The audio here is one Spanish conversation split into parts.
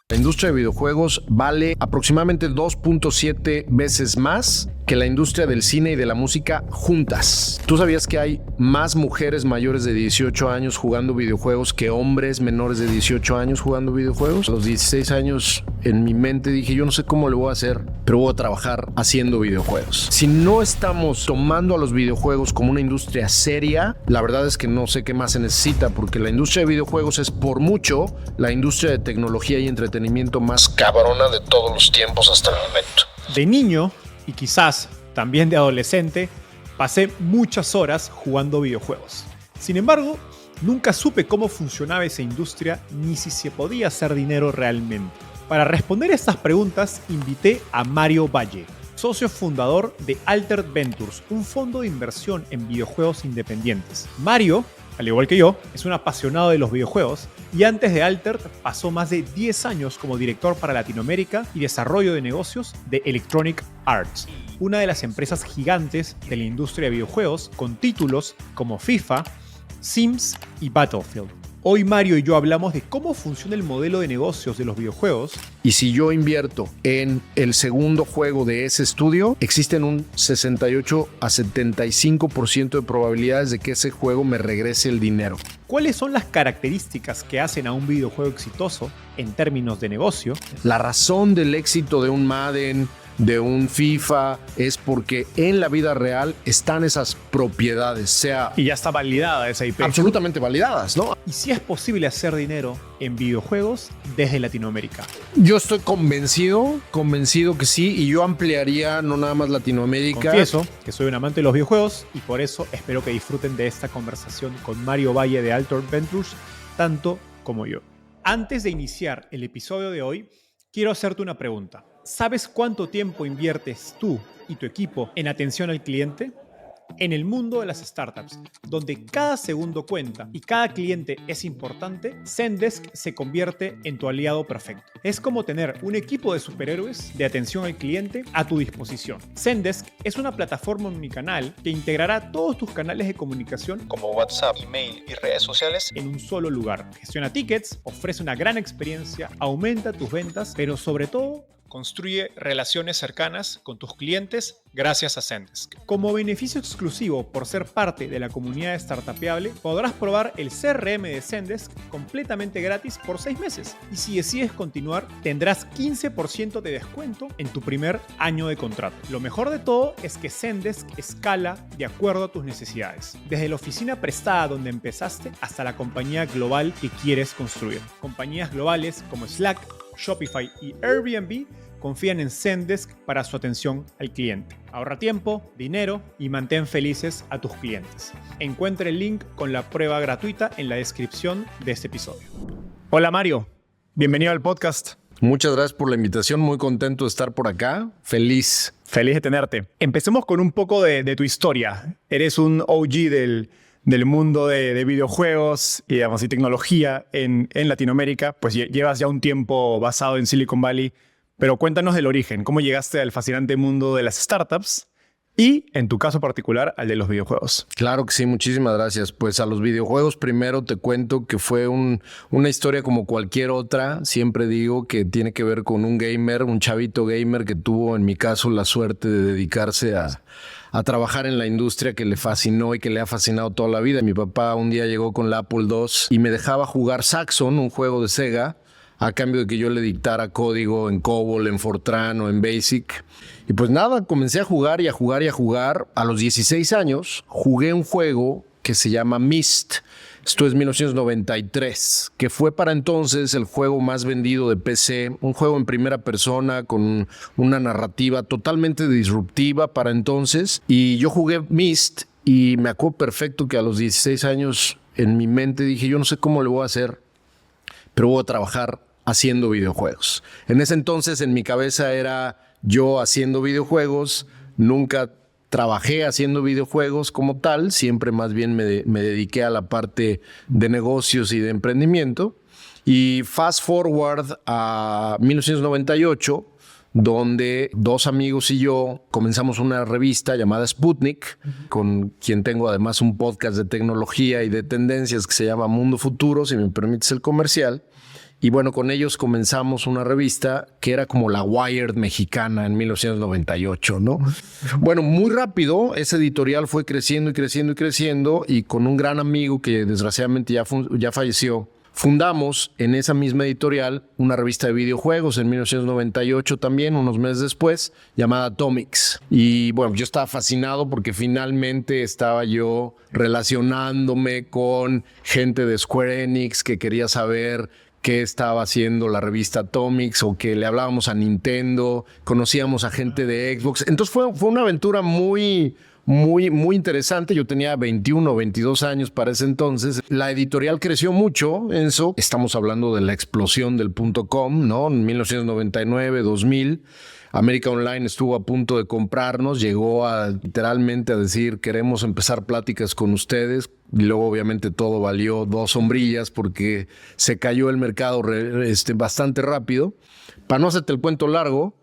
La industria de videojuegos vale aproximadamente 2.7 veces más que la industria del cine y de la música juntas. ¿Tú sabías que hay más mujeres mayores de 18 años jugando videojuegos que hombres menores de 18 años jugando videojuegos? A los 16 años en mi mente dije, yo no sé cómo le voy a hacer, pero voy a trabajar haciendo videojuegos. Si no estamos tomando a los videojuegos como una industria seria, la verdad es que no sé qué más se necesita, porque la industria de videojuegos es por mucho la industria de tecnología y entretenimiento más cabrona de todos los tiempos hasta el momento. De niño, y quizás también de adolescente, pasé muchas horas jugando videojuegos. Sin embargo, nunca supe cómo funcionaba esa industria ni si se podía hacer dinero realmente. Para responder estas preguntas, invité a Mario Valle, socio fundador de Altered Ventures, un fondo de inversión en videojuegos independientes. Mario, al igual que yo, es un apasionado de los videojuegos y antes de Altered pasó más de 10 años como director para Latinoamérica y desarrollo de negocios de Electronic Arts, una de las empresas gigantes de la industria de videojuegos con títulos como FIFA, Sims y Battlefield. Hoy Mario y yo hablamos de cómo funciona el modelo de negocios de los videojuegos. Y si yo invierto en el segundo juego de ese estudio, existen un 68 a 75% de probabilidades de que ese juego me regrese el dinero. ¿Cuáles son las características que hacen a un videojuego exitoso en términos de negocio? La razón del éxito de un Madden, de un FIFA, es porque en la vida real están esas propiedades, sea... Y ya está validada esa IP. Absolutamente validadas, ¿no? Y si es posible hacer dinero en videojuegos desde Latinoamérica. Yo estoy convencido que sí, y yo ampliaría no nada más Latinoamérica. Confieso que soy un amante de los videojuegos y por eso espero que disfruten de esta conversación con Mario Valle de Altered Ventures, tanto como yo. Antes de iniciar el episodio de hoy, quiero hacerte una pregunta. ¿Sabes cuánto tiempo inviertes tú y tu equipo en atención al cliente? En el mundo de las startups, donde cada segundo cuenta y cada cliente es importante, Zendesk se convierte en tu aliado perfecto. Es como tener un equipo de superhéroes de atención al cliente a tu disposición. Zendesk es una plataforma omnicanal que integrará todos tus canales de comunicación como WhatsApp, email y redes sociales en un solo lugar. Gestiona tickets, ofrece una gran experiencia, aumenta tus ventas, pero sobre todo, construye relaciones cercanas con tus clientes gracias a Zendesk. Como beneficio exclusivo por ser parte de la comunidad startupeable, podrás probar el CRM de Zendesk completamente gratis por 6 meses. Y si decides continuar, tendrás 15% de descuento en tu primer año de contrato. Lo mejor de todo es que Zendesk escala de acuerdo a tus necesidades. Desde la oficina prestada donde empezaste hasta la compañía global que quieres construir. Compañías globales como Slack, Shopify y Airbnb confían en Zendesk para su atención al cliente. Ahorra tiempo, dinero y mantén felices a tus clientes. Encuentra el link con la prueba gratuita en la descripción de este episodio. Hola Mario, bienvenido al podcast. Muchas gracias por la invitación, muy contento de estar por acá, feliz. Feliz de tenerte. Empecemos con un poco de tu historia. Eres un OG del mundo de videojuegos y, digamos, y tecnología en Latinoamérica, pues llevas ya un tiempo basado en Silicon Valley, pero cuéntanos del origen, cómo llegaste al fascinante mundo de las startups y, en tu caso particular, al de los videojuegos. Claro que sí, muchísimas gracias. Pues a los videojuegos primero te cuento que fue una historia como cualquier otra. Siempre digo que tiene que ver con un gamer, un chavito gamer que tuvo, en mi caso, la suerte de dedicarse a trabajar en la industria que le fascinó y que le ha fascinado toda la vida. Mi papá un día llegó con la Apple II y me dejaba jugar Saxon, un juego de Sega, a cambio de que yo le dictara código en COBOL, en Fortran o en BASIC. Y pues nada, comencé a jugar y a jugar y a jugar. A los 16 años jugué un juego que se llama Myst. Esto es 1993, que fue para entonces el juego más vendido de PC, un juego en primera persona con una narrativa totalmente disruptiva para entonces. Y yo jugué Myst y me acuerdo perfecto que a los 16 años en mi mente dije, yo no sé cómo le voy a hacer, pero voy a trabajar haciendo videojuegos. En ese entonces en mi cabeza era yo haciendo videojuegos, nunca trabajé haciendo videojuegos como tal, siempre más bien me dediqué a la parte de negocios y de emprendimiento. Y fast forward a 1998, donde dos amigos y yo comenzamos una revista llamada Sputnik, con quien tengo además un podcast de tecnología y de tendencias que se llama Mundo Futuro, si me permites el comercial. Y bueno, con ellos comenzamos una revista que era como la Wired mexicana en 1998, ¿no? Bueno, muy rápido ese editorial fue creciendo y creciendo y creciendo, y con un gran amigo que desgraciadamente ya falleció, fundamos en esa misma editorial una revista de videojuegos en 1998 también, unos meses después, llamada Atomics. Y bueno, yo estaba fascinado porque finalmente estaba yo relacionándome con gente de Square Enix que quería saber qué estaba haciendo la revista Atomics, o que le hablábamos a Nintendo, conocíamos a gente de Xbox. Entonces fue una aventura muy interesante. Yo tenía 21 o 22 años para ese entonces. La editorial creció mucho, Enzo. Estamos hablando de la explosión del .com, ¿no? En 1999, 2000. América Online estuvo a punto de comprarnos, llegó literalmente a decir: queremos empezar pláticas con ustedes. Y luego obviamente todo valió 2 sombrillas porque se cayó el mercado bastante rápido. Para no hacerte el cuento largo,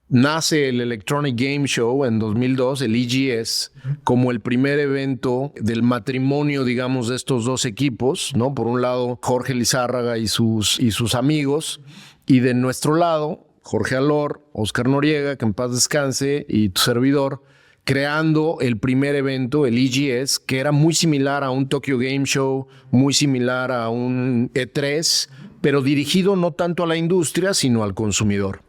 nace el Electronic Game Show en 2002, el EGS, como el primer evento del matrimonio, digamos, de estos 2 equipos, ¿no? Por un lado, Jorge Lizárraga y sus amigos, y de nuestro lado, Jorge Alor, Oscar Noriega, que en paz descanse, y tu servidor, creando el primer evento, el EGS, que era muy similar a un Tokyo Game Show, muy similar a un E3, pero dirigido no tanto a la industria, sino al consumidor.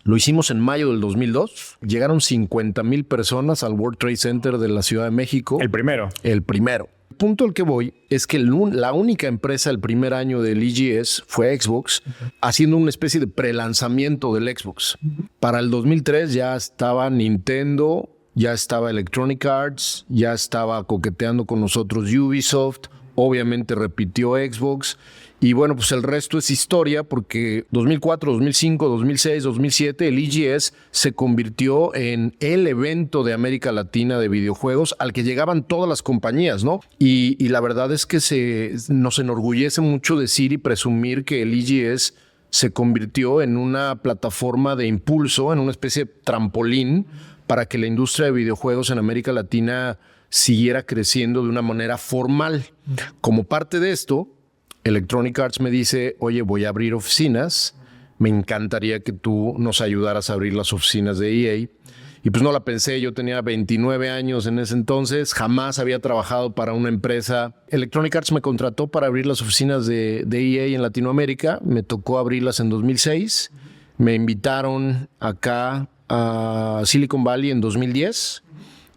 Lo hicimos en mayo del 2002. Llegaron 50,000 personas al World Trade Center de la Ciudad de México. El primero. El primero. El punto al que voy es que la única empresa el primer año del EGS fue Xbox, haciendo una especie de prelanzamiento del Xbox. Para el 2003 ya estaba Nintendo, ya estaba Electronic Arts, ya estaba coqueteando con nosotros Ubisoft, obviamente repitió Xbox. Y bueno, pues el resto es historia, porque 2004, 2005, 2006, 2007, el EGS se convirtió en el evento de América Latina de videojuegos al que llegaban todas las compañías, ¿no? Y la verdad es que nos enorgullece mucho decir y presumir que el EGS se convirtió en una plataforma de impulso, en una especie de trampolín para que la industria de videojuegos en América Latina siguiera creciendo de una manera formal. Como parte de esto, Electronic Arts me dice: oye, voy a abrir oficinas, me encantaría que tú nos ayudaras a abrir las oficinas de EA. Y pues no la pensé, yo tenía 29 años en ese entonces, jamás había trabajado para una empresa. Electronic Arts me contrató para abrir las oficinas de EA en Latinoamérica, me tocó abrirlas en 2006, me invitaron acá a Silicon Valley en 2010.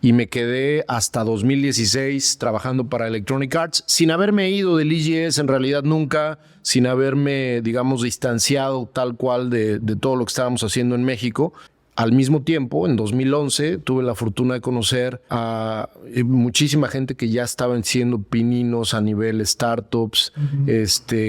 Y me quedé hasta 2016 trabajando para Electronic Arts, sin haberme ido del EGS en realidad nunca, sin haberme, digamos, distanciado tal cual de todo lo que estábamos haciendo en México. Al mismo tiempo, en 2011, tuve la fortuna de conocer a muchísima gente que ya estaban siendo pininos a nivel startups.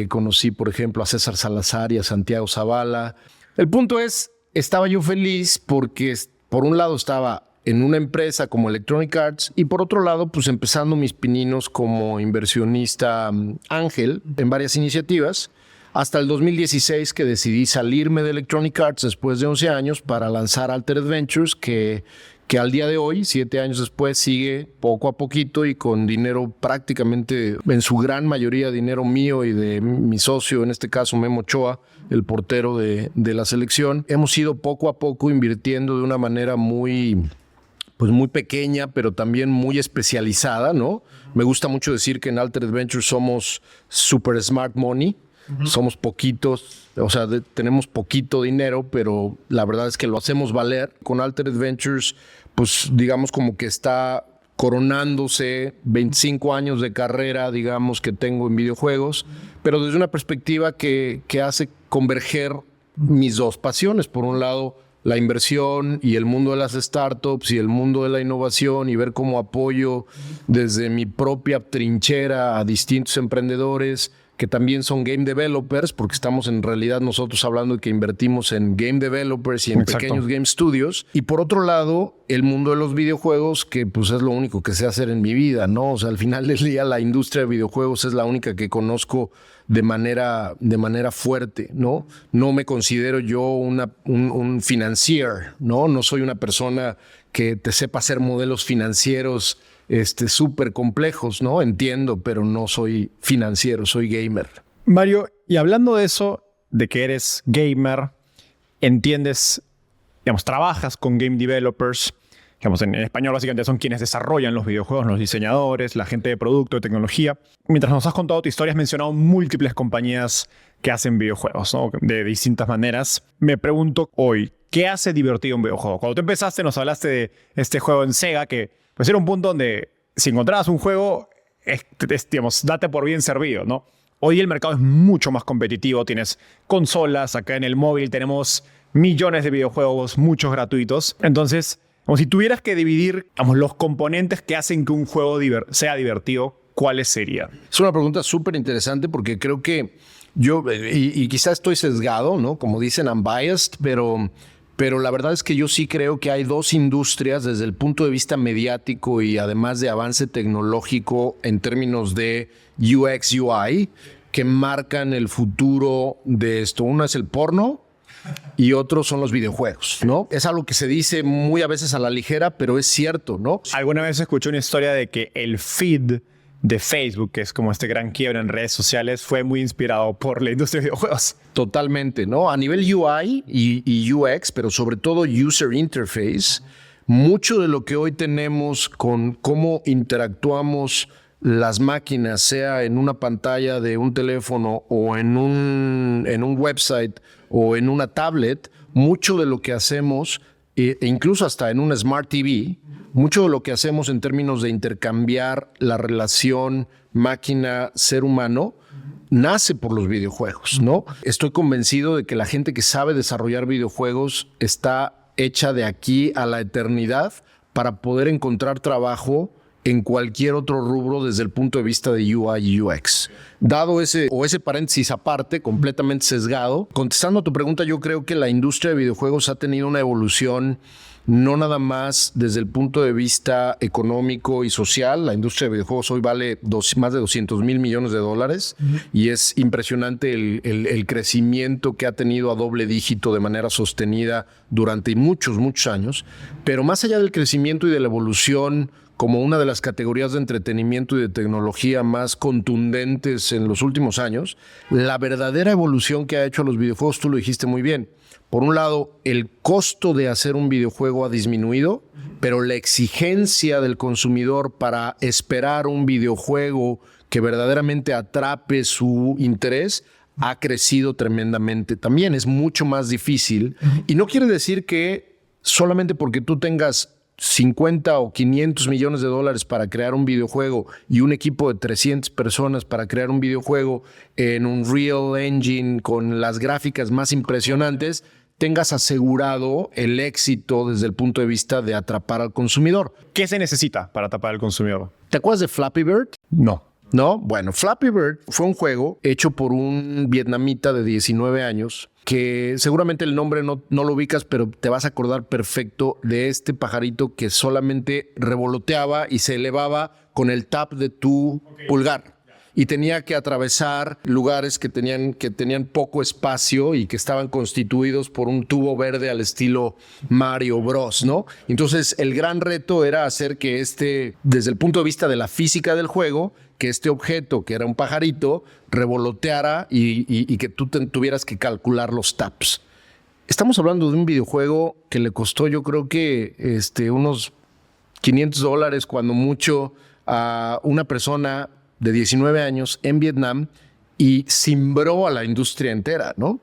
Conocí, por ejemplo, a César Salazar y a Santiago Zavala. El punto es, estaba yo feliz porque, por un lado, estaba en una empresa como Electronic Arts, y por otro lado, pues empezando mis pininos como inversionista ángel en varias iniciativas, hasta el 2016 que decidí salirme de Electronic Arts después de 11 años para lanzar Altered Ventures, que al día de hoy, 7 años después, sigue poco a poquito y con dinero prácticamente, en su gran mayoría, dinero mío y de mi socio, en este caso Memo Ochoa, el portero de la selección. Hemos ido poco a poco invirtiendo de una manera muy pequeña, pero también muy especializada, ¿no? Me gusta mucho decir que en Altered Ventures somos super smart money. Somos poquitos, o sea, tenemos poquito dinero, pero la verdad es que lo hacemos valer. Con Altered Ventures, pues digamos como que está coronándose 25 años de carrera, digamos, que tengo en videojuegos, pero desde una perspectiva que hace converger mis 2 pasiones. Por un lado, la inversión y el mundo de las startups y el mundo de la innovación, y ver cómo apoyo desde mi propia trinchera a distintos emprendedores que también son game developers, porque estamos en realidad nosotros hablando de que invertimos en game developers y en pequeños game studios. Y por otro lado, el mundo de los videojuegos, que pues es lo único que sé hacer en mi vida, ¿no? O sea, al final del día la industria de videojuegos es la única que conozco de manera fuerte, ¿no? No me considero yo un financier, ¿no? No soy una persona que te sepa hacer modelos financieros súper complejos, ¿no? Entiendo, pero no soy financiero, soy gamer. Mario, y hablando de eso, de que eres gamer, entiendes, digamos, trabajas con game developers, digamos, en español básicamente son quienes desarrollan los videojuegos, los diseñadores, la gente de producto, de tecnología. Mientras nos has contado tu historia, has mencionado múltiples compañías que hacen videojuegos, ¿no? De distintas maneras. Me pregunto hoy, ¿qué hace divertido un videojuego? Cuando tú empezaste nos hablaste de este juego en Sega que pues era un punto donde si encontrabas un juego, digamos, date por bien servido, ¿no? Hoy el mercado es mucho más competitivo. Tienes consolas, acá en el móvil tenemos millones de videojuegos, muchos gratuitos. Entonces, como si tuvieras que dividir, digamos, los componentes que hacen que un juego sea divertido, ¿cuáles serían? Es una pregunta súper interesante porque creo que yo, y quizás estoy sesgado, ¿no? Como dicen, I'm biased, pero la verdad es que yo sí creo que hay dos industrias desde el punto de vista mediático y además de avance tecnológico en términos de UX, UI, que marcan el futuro de esto. Uno es el porno y otro son los videojuegos, ¿no? Es algo que se dice muy a veces a la ligera, pero es cierto, ¿no? Alguna vez escuché una historia de que el feed de Facebook, que es como este gran quiebre en redes sociales, fue muy inspirado por la industria de videojuegos. Totalmente, ¿no? A nivel UI y UX, pero sobre todo User Interface, mucho de lo que hoy tenemos con cómo interactuamos las máquinas, sea en una pantalla de un teléfono o en un website o en una tablet, mucho de lo que hacemos, e incluso hasta en un Smart TV, mucho de lo que hacemos en términos de intercambiar la relación máquina-ser humano, nace por los videojuegos, ¿no? Estoy convencido de que la gente que sabe desarrollar videojuegos está hecha de aquí a la eternidad para poder encontrar trabajo en cualquier otro rubro desde el punto de vista de UI y UX. Dado ese paréntesis aparte, completamente sesgado, contestando a tu pregunta, yo creo que la industria de videojuegos ha tenido una evolución no nada más desde el punto de vista económico y social. La industria de videojuegos hoy vale más de 200,000 millones de dólares y es impresionante el crecimiento que ha tenido a doble dígito de manera sostenida durante muchos, muchos años. Pero más allá del crecimiento y de la evolución como una de las categorías de entretenimiento y de tecnología más contundentes en los últimos años, la verdadera evolución que ha hecho a los videojuegos, tú lo dijiste muy bien. Por un lado, el costo de hacer un videojuego ha disminuido, pero la exigencia del consumidor para esperar un videojuego que verdaderamente atrape su interés ha crecido tremendamente. También es mucho más difícil. Y no quiere decir que solamente porque tú tengas 50 o 500 millones de dólares para crear un videojuego y un equipo de 300 personas para crear un videojuego en un Unreal Engine con las gráficas más impresionantes, tengas asegurado el éxito desde el punto de vista de atrapar al consumidor. ¿Qué se necesita para atrapar al consumidor? ¿Te acuerdas de Flappy Bird? No. ¿No? Bueno, Flappy Bird fue un juego hecho por un vietnamita de 19 años que seguramente el nombre no lo ubicas, pero te vas a acordar perfecto de este pajarito que solamente revoloteaba y se elevaba con el tap de tu pulgar. Y tenía que atravesar lugares que tenían poco espacio y que estaban constituidos por un tubo verde al estilo Mario Bros, ¿no? Entonces, el gran reto era hacer que desde el punto de vista de la física del juego, que este objeto, que era un pajarito, revoloteara y que tú tuvieras que calcular los taps. Estamos hablando de un videojuego que le costó, yo creo que unos $500 cuando mucho a una persona de 19 años en Vietnam y cimbró a la industria entera, ¿no?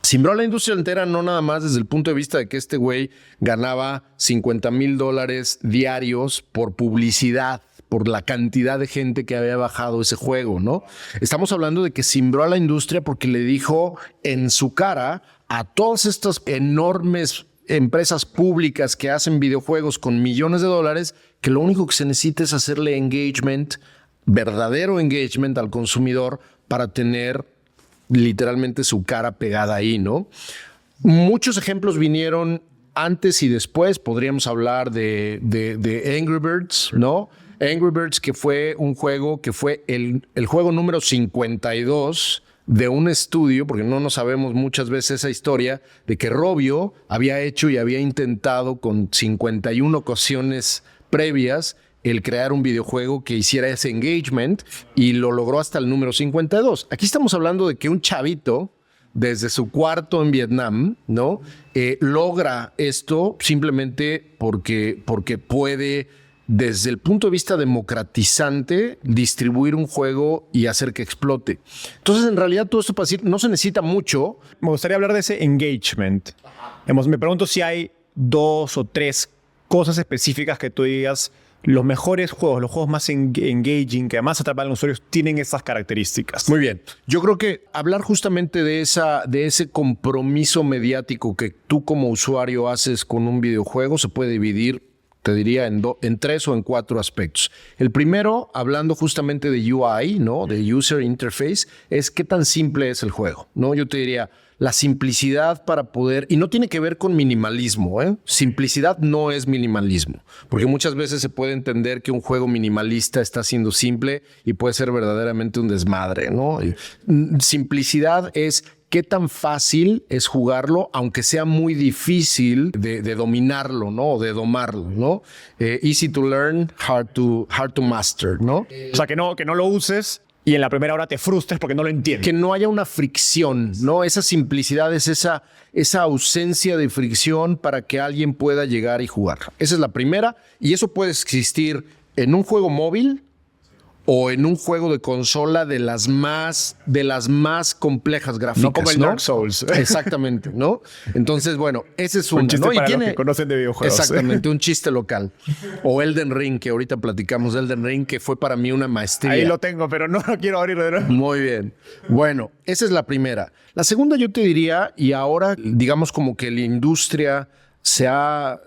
Cimbró a la industria entera no nada más desde el punto de vista de que este güey ganaba $50,000 diarios por publicidad, por la cantidad de gente que había bajado ese juego, ¿no? Estamos hablando de que cimbró a la industria porque le dijo en su cara a todas estas enormes empresas públicas que hacen videojuegos con millones de dólares que lo único que se necesita es hacerle engagement, verdadero engagement al consumidor para tener literalmente su cara pegada ahí, ¿no? Muchos ejemplos vinieron antes y después. Podríamos hablar de Angry Birds, ¿no? Angry Birds, que fue un juego que fue el juego número 52 de un estudio, porque no nos sabemos muchas veces esa historia, de que Rovio había hecho y había intentado con 51 ocasiones previas el crear un videojuego que hiciera ese engagement y lo logró hasta el número 52. Aquí estamos hablando de que un chavito desde su cuarto en Vietnam, ¿no? Logra esto simplemente porque puede, desde el punto de vista democratizante, distribuir un juego y hacer que explote. Entonces, en realidad, todo esto para decir, no se necesita mucho. Me gustaría hablar de ese engagement. Me pregunto si hay 2 o 3 cosas específicas que tú digas, los mejores juegos, los juegos más engaging, que además atrapan a los usuarios, tienen esas características. Muy bien. Yo creo que hablar justamente de ese compromiso mediático que tú como usuario haces con un videojuego se puede dividir, te diría, en 3 o en 4 aspectos. El primero, hablando justamente de UI, ¿no? De User Interface, es qué tan simple es el juego, ¿no? Yo te diría, la simplicidad para poder, y no tiene que ver con minimalismo, ¿eh? Simplicidad no es minimalismo, porque muchas veces se puede entender que un juego minimalista está siendo simple y puede ser verdaderamente un desmadre, ¿no? Simplicidad es qué tan fácil es jugarlo, aunque sea muy difícil de dominarlo, ¿no? O de domarlo, ¿no? Easy to learn, hard to master, ¿no? O sea, que no lo uses y en la primera hora te frustres porque no lo entiendes. Que no haya una fricción, ¿no? Esa simplicidad es esa ausencia de fricción para que alguien pueda llegar y jugar. Esa es la primera, y eso puede existir en un juego móvil o en un juego de consola de las más complejas gráficas. No como el Dark Souls. Exactamente, ¿no? Entonces, bueno, ese es un chiste, ¿no? para los que conocen de videojuegos. Exactamente, un chiste local. O Elden Ring, que ahorita platicamos de Elden Ring, que fue para mí una maestría. Ahí lo tengo, pero no lo quiero abrir de nuevo. Muy bien. Bueno, esa es la primera. La segunda yo te diría, y ahora digamos como que la industria se ha,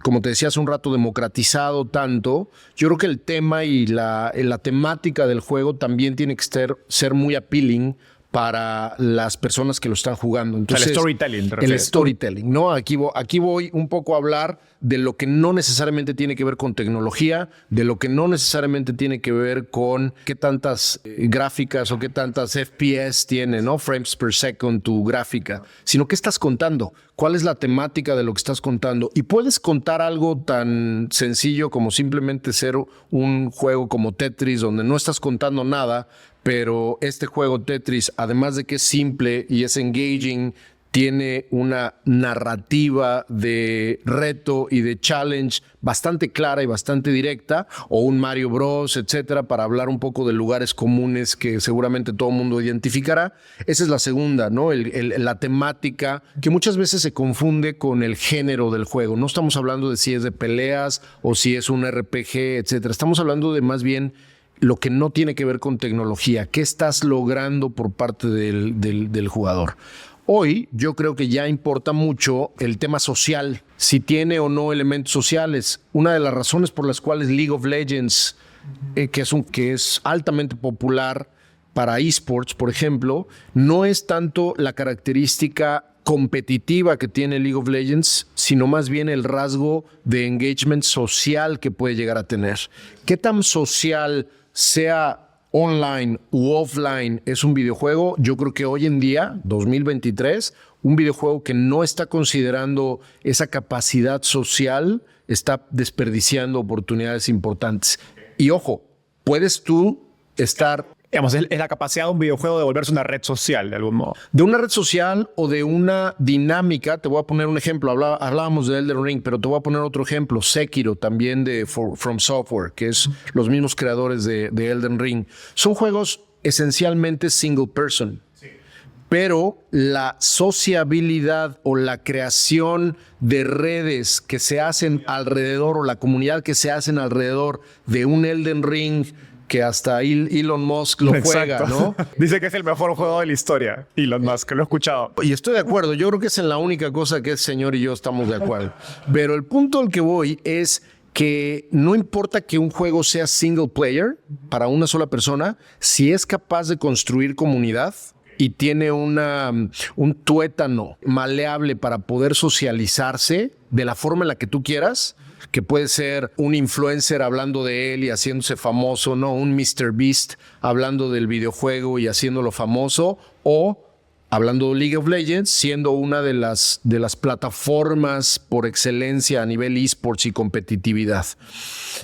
como te decía hace un rato, democratizado tanto, yo creo que el tema y la temática del juego también tiene que ser muy appealing para las personas que lo están jugando. Entonces, el storytelling. El storytelling, ¿no? Aquí voy un poco a hablar de lo que no necesariamente tiene que ver con tecnología, de lo que no necesariamente tiene que ver con qué tantas gráficas o qué tantas FPS tiene, ¿no? Frames per second tu gráfica, sino qué estás contando, cuál es la temática de lo que estás contando. Y puedes contar algo tan sencillo como simplemente ser un juego como Tetris, donde no estás contando nada, pero este juego Tetris, además de que es simple y es engaging, tiene una narrativa de reto y de challenge bastante clara y bastante directa, o un Mario Bros, etcétera, para hablar un poco de lugares comunes que seguramente todo el mundo identificará. Esa es la segunda, ¿no? La temática, que muchas veces se confunde con el género del juego. No estamos hablando de si es de peleas o si es un RPG, etcétera. Estamos hablando de más bien lo que no tiene que ver con tecnología. ¿Qué estás logrando por parte del jugador? Hoy yo creo que ya importa mucho el tema social, si tiene o no elementos sociales. Una de las razones por las cuales League of Legends, que es altamente popular para esports, por ejemplo, no es tanto la característica competitiva que tiene League of Legends, sino más bien el rasgo de engagement social que puede llegar a tener. ¿Qué tan social, sea online u offline, es un videojuego? Yo creo que hoy en día, 2023, un videojuego que no está considerando esa capacidad social está desperdiciando oportunidades importantes. Y ojo, puedes tú estar... Digamos, es la capacidad de un videojuego de volverse una red social, de algún modo. De una red social o de una dinámica. Te voy a poner un ejemplo. Hablábamos de Elden Ring, pero te voy a poner otro ejemplo. Sekiro, también de From Software, que es los mismos creadores de Elden Ring. Son juegos esencialmente single person. Sí. Pero la sociabilidad o la creación de redes que se hacen alrededor, o la comunidad que se hacen alrededor de un Elden Ring, que hasta Elon Musk lo juega, ¿no? Dice que es el mejor juego de la historia, Elon Musk, lo he escuchado. Y estoy de acuerdo, yo creo que es en la única cosa que el señor y yo estamos de acuerdo. Pero el punto al que voy es que no importa que un juego sea single player para una sola persona, si es capaz de construir comunidad y tiene un tuétano maleable para poder socializarse de la forma en la que tú quieras, que puede ser un influencer hablando de él y haciéndose famoso, ¿no? Un MrBeast hablando del videojuego y haciéndolo famoso, o hablando de League of Legends, siendo una de las plataformas por excelencia a nivel esports y competitividad.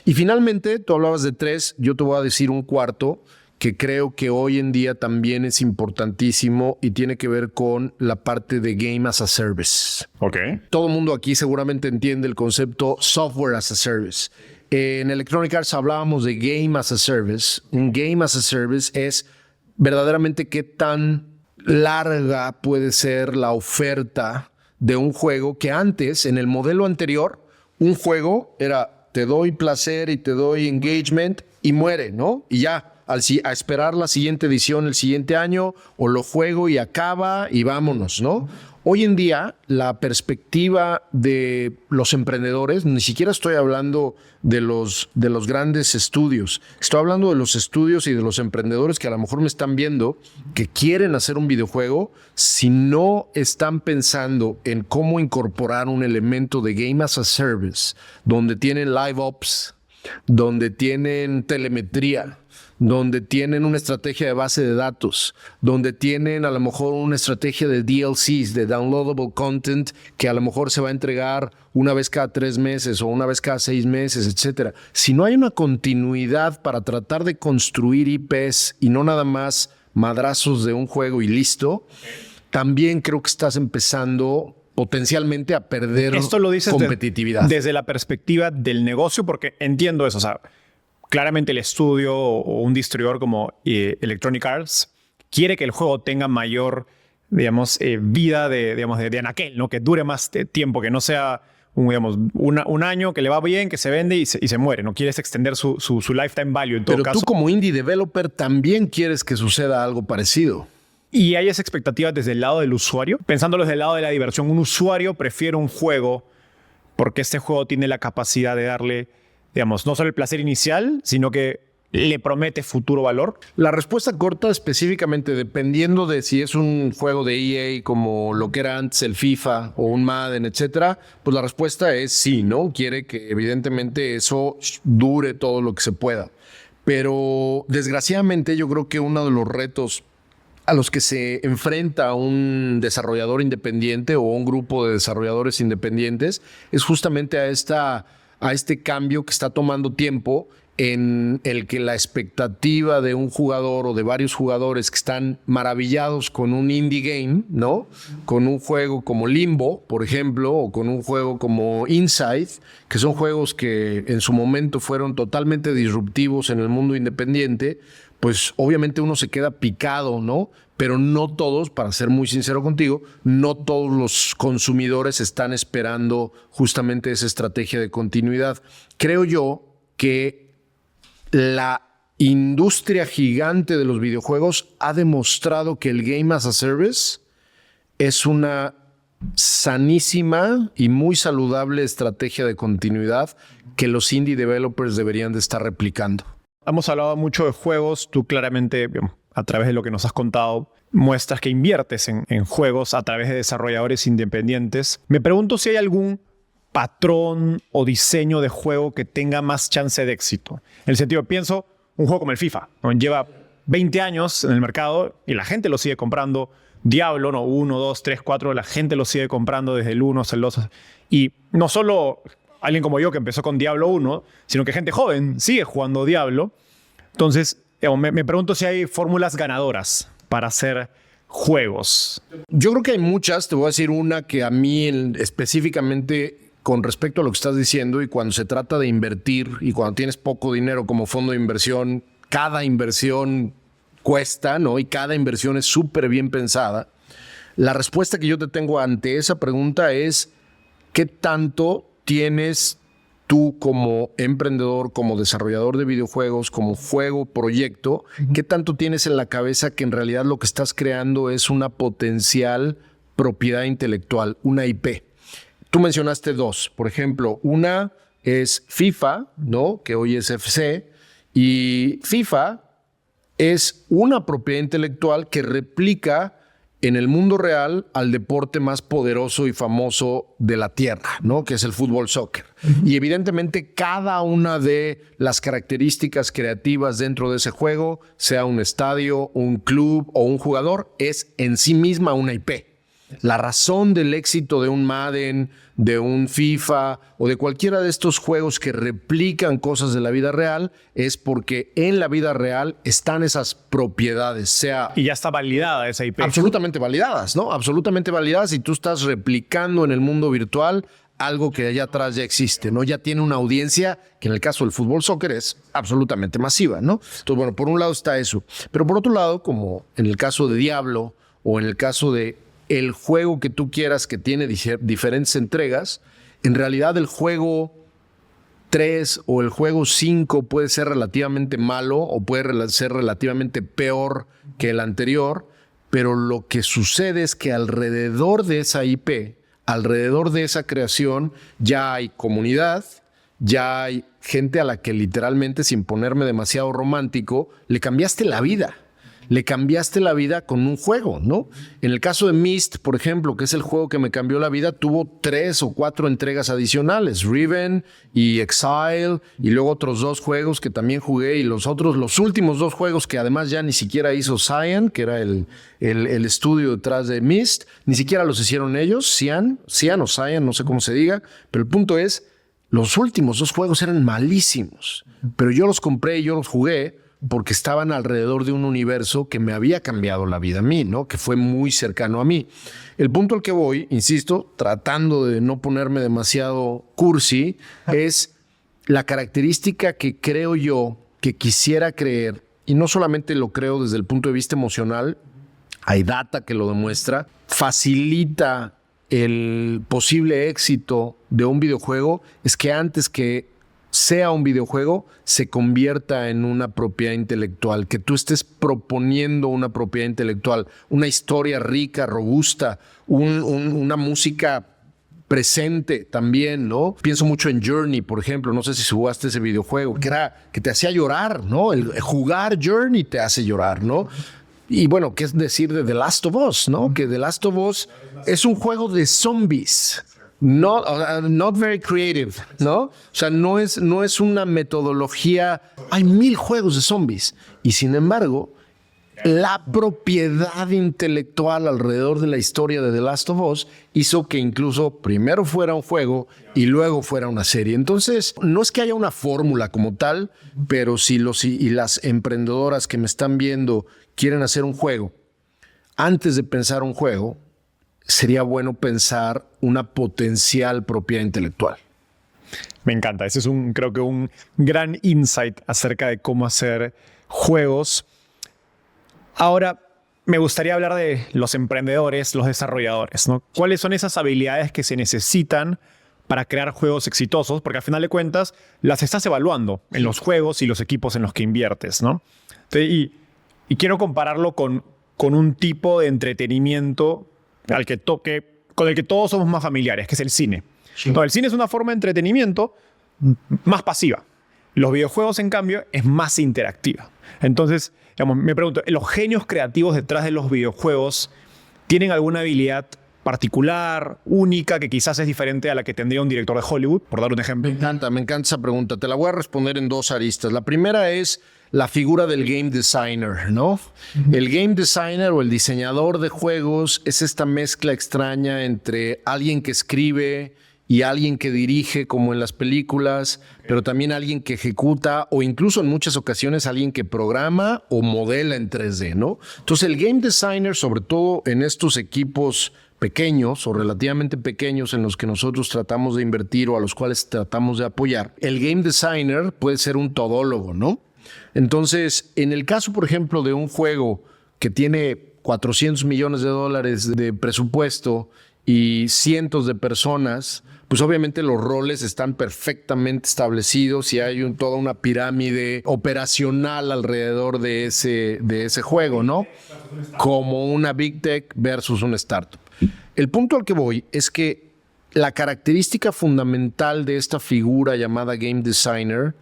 Y finalmente, tú hablabas de 3, yo te voy a decir un cuarto que creo que hoy en día también es importantísimo y tiene que ver con la parte de Game as a Service. Ok. Todo el mundo aquí seguramente entiende el concepto Software as a Service. En Electronic Arts hablábamos de Game as a Service. Un Game as a Service es verdaderamente qué tan larga puede ser la oferta de un juego que antes, en el modelo anterior, un juego era te doy placer y te doy engagement y muere, ¿no? Y ya. A esperar la siguiente edición el siguiente año o lo juego y acaba y vámonos, ¿no? Hoy en día, la perspectiva de los emprendedores, ni siquiera estoy hablando de los grandes estudios, estoy hablando de los estudios y de los emprendedores que a lo mejor me están viendo, que quieren hacer un videojuego, si no están pensando en cómo incorporar un elemento de Game as a Service, donde tienen live ops, donde tienen telemetría, donde tienen una estrategia de base de datos, donde tienen a lo mejor una estrategia de DLCs, de downloadable content, que a lo mejor se va a entregar una vez cada 3 meses o una vez cada 6 meses, etc. Si no hay una continuidad para tratar de construir IPs y no nada más madrazos de un juego y listo, también creo que estás empezando potencialmente a perder Esto lo dices competitividad. Desde la perspectiva del negocio, porque entiendo eso, o sea, claramente el estudio o un distribuidor como Electronic Arts quiere que el juego tenga mayor, digamos, vida de anaquel, ¿no? Que dure más tiempo, que no sea un año que le va bien, que se vende y se muere. No quieres extender su lifetime value en todo Pero caso. tú como indie developer también quieres que suceda algo parecido. Y hay esa expectativa desde el lado del usuario. Pensándolo desde el lado de la diversión, un usuario prefiere un juego porque este juego tiene la capacidad de darle, digamos, no solo el placer inicial, sino que le promete futuro valor. La respuesta corta específicamente dependiendo de si es un juego de EA como lo que era antes el FIFA o un Madden, etcétera, pues la respuesta es sí, ¿no? Quiere que evidentemente eso dure todo lo que se pueda. Pero desgraciadamente yo creo que uno de los retos a los que se enfrenta un desarrollador independiente o un grupo de desarrolladores independientes es justamente a este cambio que está tomando tiempo en el que la expectativa de un jugador o de varios jugadores que están maravillados con un indie game, ¿no? Con un juego como Limbo, por ejemplo, o con un juego como Inside, que son juegos que en su momento fueron totalmente disruptivos en el mundo independiente, pues obviamente uno se queda picado, ¿no? Pero no todos, para ser muy sincero contigo, no todos los consumidores están esperando justamente esa estrategia de continuidad. Creo yo que la industria gigante de los videojuegos ha demostrado que el Game as a Service es una sanísima y muy saludable estrategia de continuidad que los indie developers deberían de estar replicando. Hemos hablado mucho de juegos. Tú claramente, a través de lo que nos has contado, muestras que inviertes en juegos a través de desarrolladores independientes. Me pregunto si hay algún patrón o diseño de juego que tenga más chance de éxito. En el sentido, pienso, un juego como el FIFA, ¿no? Lleva 20 años en el mercado y la gente lo sigue comprando. Diablo, ¿no? 1, 2, 3, 4, la gente lo sigue comprando desde el 1 hasta el 2. Y no solo alguien como yo que empezó con Diablo 1, sino que gente joven sigue jugando Diablo. Entonces, me pregunto si hay fórmulas ganadoras para hacer juegos. Yo creo que hay muchas. Te voy a decir una que a mí específicamente con respecto a lo que estás diciendo y cuando se trata de invertir y cuando tienes poco dinero como fondo de inversión, cada inversión cuesta, ¿no? Y cada inversión es súper bien pensada. La respuesta que yo te tengo ante esa pregunta es ¿qué tanto tienes tú como emprendedor, como desarrollador de videojuegos, como juego, proyecto, qué tanto tienes en la cabeza que en realidad lo que estás creando es una potencial propiedad intelectual, una IP? Tú mencionaste 2. Por ejemplo, una es FIFA, ¿no? Que hoy es FC, y FIFA es una propiedad intelectual que replica en el mundo real al deporte más poderoso y famoso de la tierra, ¿no? Que es el fútbol soccer. Y evidentemente cada una de las características creativas dentro de ese juego, sea un estadio, un club o un jugador, es en sí misma una IP. La razón del éxito de un Madden, de un FIFA o de cualquiera de estos juegos que replican cosas de la vida real es porque en la vida real están esas propiedades, sea... Y ya está validada esa IP. Absolutamente validadas, ¿no? Absolutamente validadas y tú estás replicando en el mundo virtual algo que allá atrás ya existe, ¿no? Ya tiene una audiencia que en el caso del fútbol soccer es absolutamente masiva, ¿no? Entonces, bueno, por un lado está eso. Pero por otro lado, como en el caso de Diablo o en el caso de el juego que tú quieras que tiene diferentes entregas, en realidad el juego 3 o el juego 5 puede ser relativamente malo o puede ser relativamente peor que el anterior, pero lo que sucede es que alrededor de esa IP, alrededor de esa creación, ya hay comunidad, ya hay gente a la que literalmente, sin ponerme demasiado romántico, le cambiaste la vida. Le cambiaste la vida con un juego, ¿no? En el caso de Myst, por ejemplo, que es el juego que me cambió la vida, tuvo 3 o 4 entregas adicionales, Riven y Exile, y luego otros 2 juegos que también jugué, y los últimos 2 juegos que además ya ni siquiera hizo Cyan, que era el estudio detrás de Myst, ni siquiera los hicieron ellos, Cyan o Cyan, no sé cómo se diga, pero el punto es, los últimos 2 juegos eran malísimos, pero yo los compré y yo los jugué, porque estaban alrededor de un universo que me había cambiado la vida a mí, ¿no? Que fue muy cercano a mí. El punto al que voy, insisto, tratando de no ponerme demasiado cursi, es la característica que creo yo, que quisiera creer, y no solamente lo creo desde el punto de vista emocional, hay data que lo demuestra, facilita el posible éxito de un videojuego, es que antes que sea un videojuego, se convierta en una propiedad intelectual, que tú estés proponiendo una propiedad intelectual, una historia rica, robusta, una música presente también, ¿no? Pienso mucho en Journey, por ejemplo, no sé si jugaste ese videojuego, que te hacía llorar, ¿no? El jugar Journey te hace llorar, ¿no? Y bueno, ¿qué es decir de The Last of Us, no? Que The Last of Us es un juego de zombies. Not very creative, ¿no? O sea, no es una metodología. Hay 1000 juegos de zombies. Y sin embargo, la propiedad intelectual alrededor de la historia de The Last of Us hizo que incluso primero fuera un juego y luego fuera una serie. Entonces, no es que haya una fórmula como tal, pero si las emprendedoras que me están viendo quieren hacer un juego, antes de pensar un juego, sería bueno pensar una potencial propiedad intelectual. Me encanta. Ese es creo que un gran insight acerca de cómo hacer juegos. Ahora, me gustaría hablar de los emprendedores, los desarrolladores, ¿no? ¿Cuáles son esas habilidades que se necesitan para crear juegos exitosos? Porque al final de cuentas, las estás evaluando en los juegos y los equipos en los que inviertes, ¿no? Y quiero compararlo con un tipo de entretenimiento con el que todos somos más familiares, que es el cine. Sí. Entonces, el cine es una forma de entretenimiento más pasiva. Los videojuegos, en cambio, es más interactiva. Entonces, digamos, me pregunto, ¿los genios creativos detrás de los videojuegos tienen alguna habilidad particular, única, que quizás es diferente a la que tendría un director de Hollywood, por dar un ejemplo? Me encanta esa pregunta. Te la voy a responder en 2 aristas. La primera es la figura del game designer, ¿no? El game designer o el diseñador de juegos es esta mezcla extraña entre alguien que escribe y alguien que dirige, como en las películas, pero también alguien que ejecuta o incluso en muchas ocasiones alguien que programa o modela en 3D, ¿no? Entonces el game designer, sobre todo en estos equipos pequeños o relativamente pequeños en los que nosotros tratamos de invertir o a los cuales tratamos de apoyar, el game designer puede ser un todólogo, ¿no? Entonces, en el caso, por ejemplo, de un juego que tiene $400 millones de presupuesto y cientos de personas, pues obviamente los roles están perfectamente establecidos y hay toda una pirámide operacional alrededor de ese juego, ¿no? Como una Big Tech versus una startup. El punto al que voy es que la característica fundamental de esta figura llamada Game Designer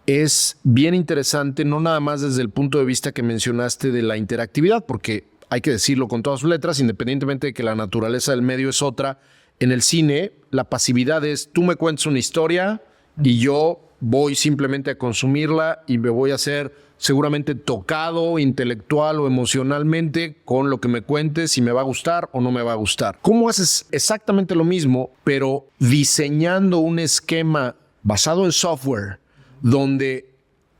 es bien interesante, no nada más desde el punto de vista que mencionaste de la interactividad, porque hay que decirlo con todas sus letras, independientemente de que la naturaleza del medio es otra. En el cine, la pasividad es, tú me cuentas una historia y yo voy simplemente a consumirla y me voy a hacer seguramente tocado intelectual o emocionalmente con lo que me cuentes, si me va a gustar o no me va a gustar. ¿Cómo haces exactamente lo mismo, pero diseñando un esquema basado en software donde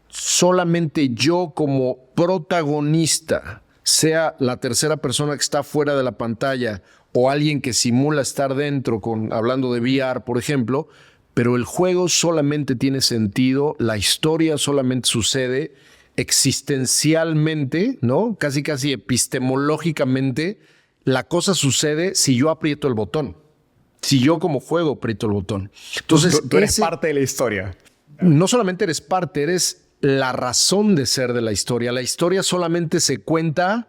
solamente yo como protagonista sea la tercera persona que está fuera de la pantalla o alguien que simula estar dentro, hablando de VR, por ejemplo, pero el juego solamente tiene sentido, la historia solamente sucede existencialmente, ¿no? Casi epistemológicamente, la cosa sucede si yo aprieto el botón. Si yo como juego aprieto el botón. Entonces, tú eres parte de la historia. No solamente eres parte, eres la razón de ser de la historia. La historia solamente se cuenta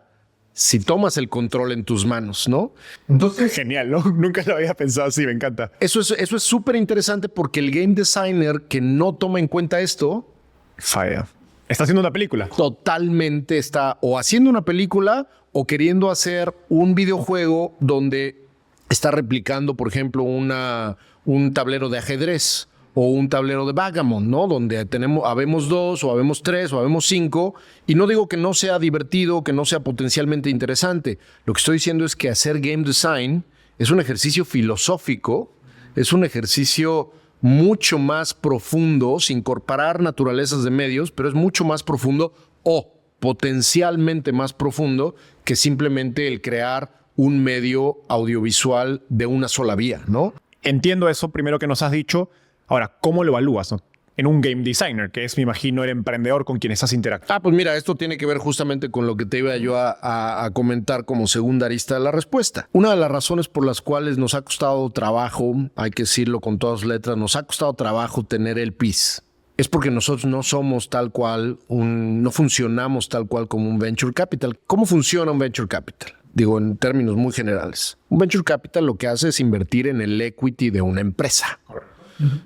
si tomas el control en tus manos, ¿no? Entonces, genial, ¿no? Nunca lo había pensado así, me encanta. Eso es súper interesante porque el game designer que no toma en cuenta esto... Falla. Está haciendo una película. Totalmente está o haciendo una película o queriendo hacer un videojuego donde está replicando, por ejemplo, un tablero de ajedrez o un tablero de backgammon, ¿no? Donde habemos 2 o habemos 3 o habemos 5. Y no digo que no sea divertido, que no sea potencialmente interesante. Lo que estoy diciendo es que hacer game design es un ejercicio filosófico, es un ejercicio mucho más profundo, sin incorporar naturalezas de medios, pero es mucho más profundo o potencialmente más profundo que simplemente el crear un medio audiovisual de una sola vía, ¿no? Entiendo eso primero que nos has dicho. Ahora, ¿cómo lo evalúas, no? En un game designer, que es, me imagino, el emprendedor con quien estás interactuando. Pues mira, esto tiene que ver justamente con lo que te iba yo a comentar como segunda arista de la respuesta. Una de las razones por las cuales nos ha costado trabajo, hay que decirlo con todas letras, nos ha costado trabajo tener el PIS, es porque nosotros no somos tal cual, no funcionamos tal cual como un venture capital. ¿Cómo funciona un venture capital? Digo, en términos muy generales. Un venture capital lo que hace es invertir en el equity de una empresa. Correcto.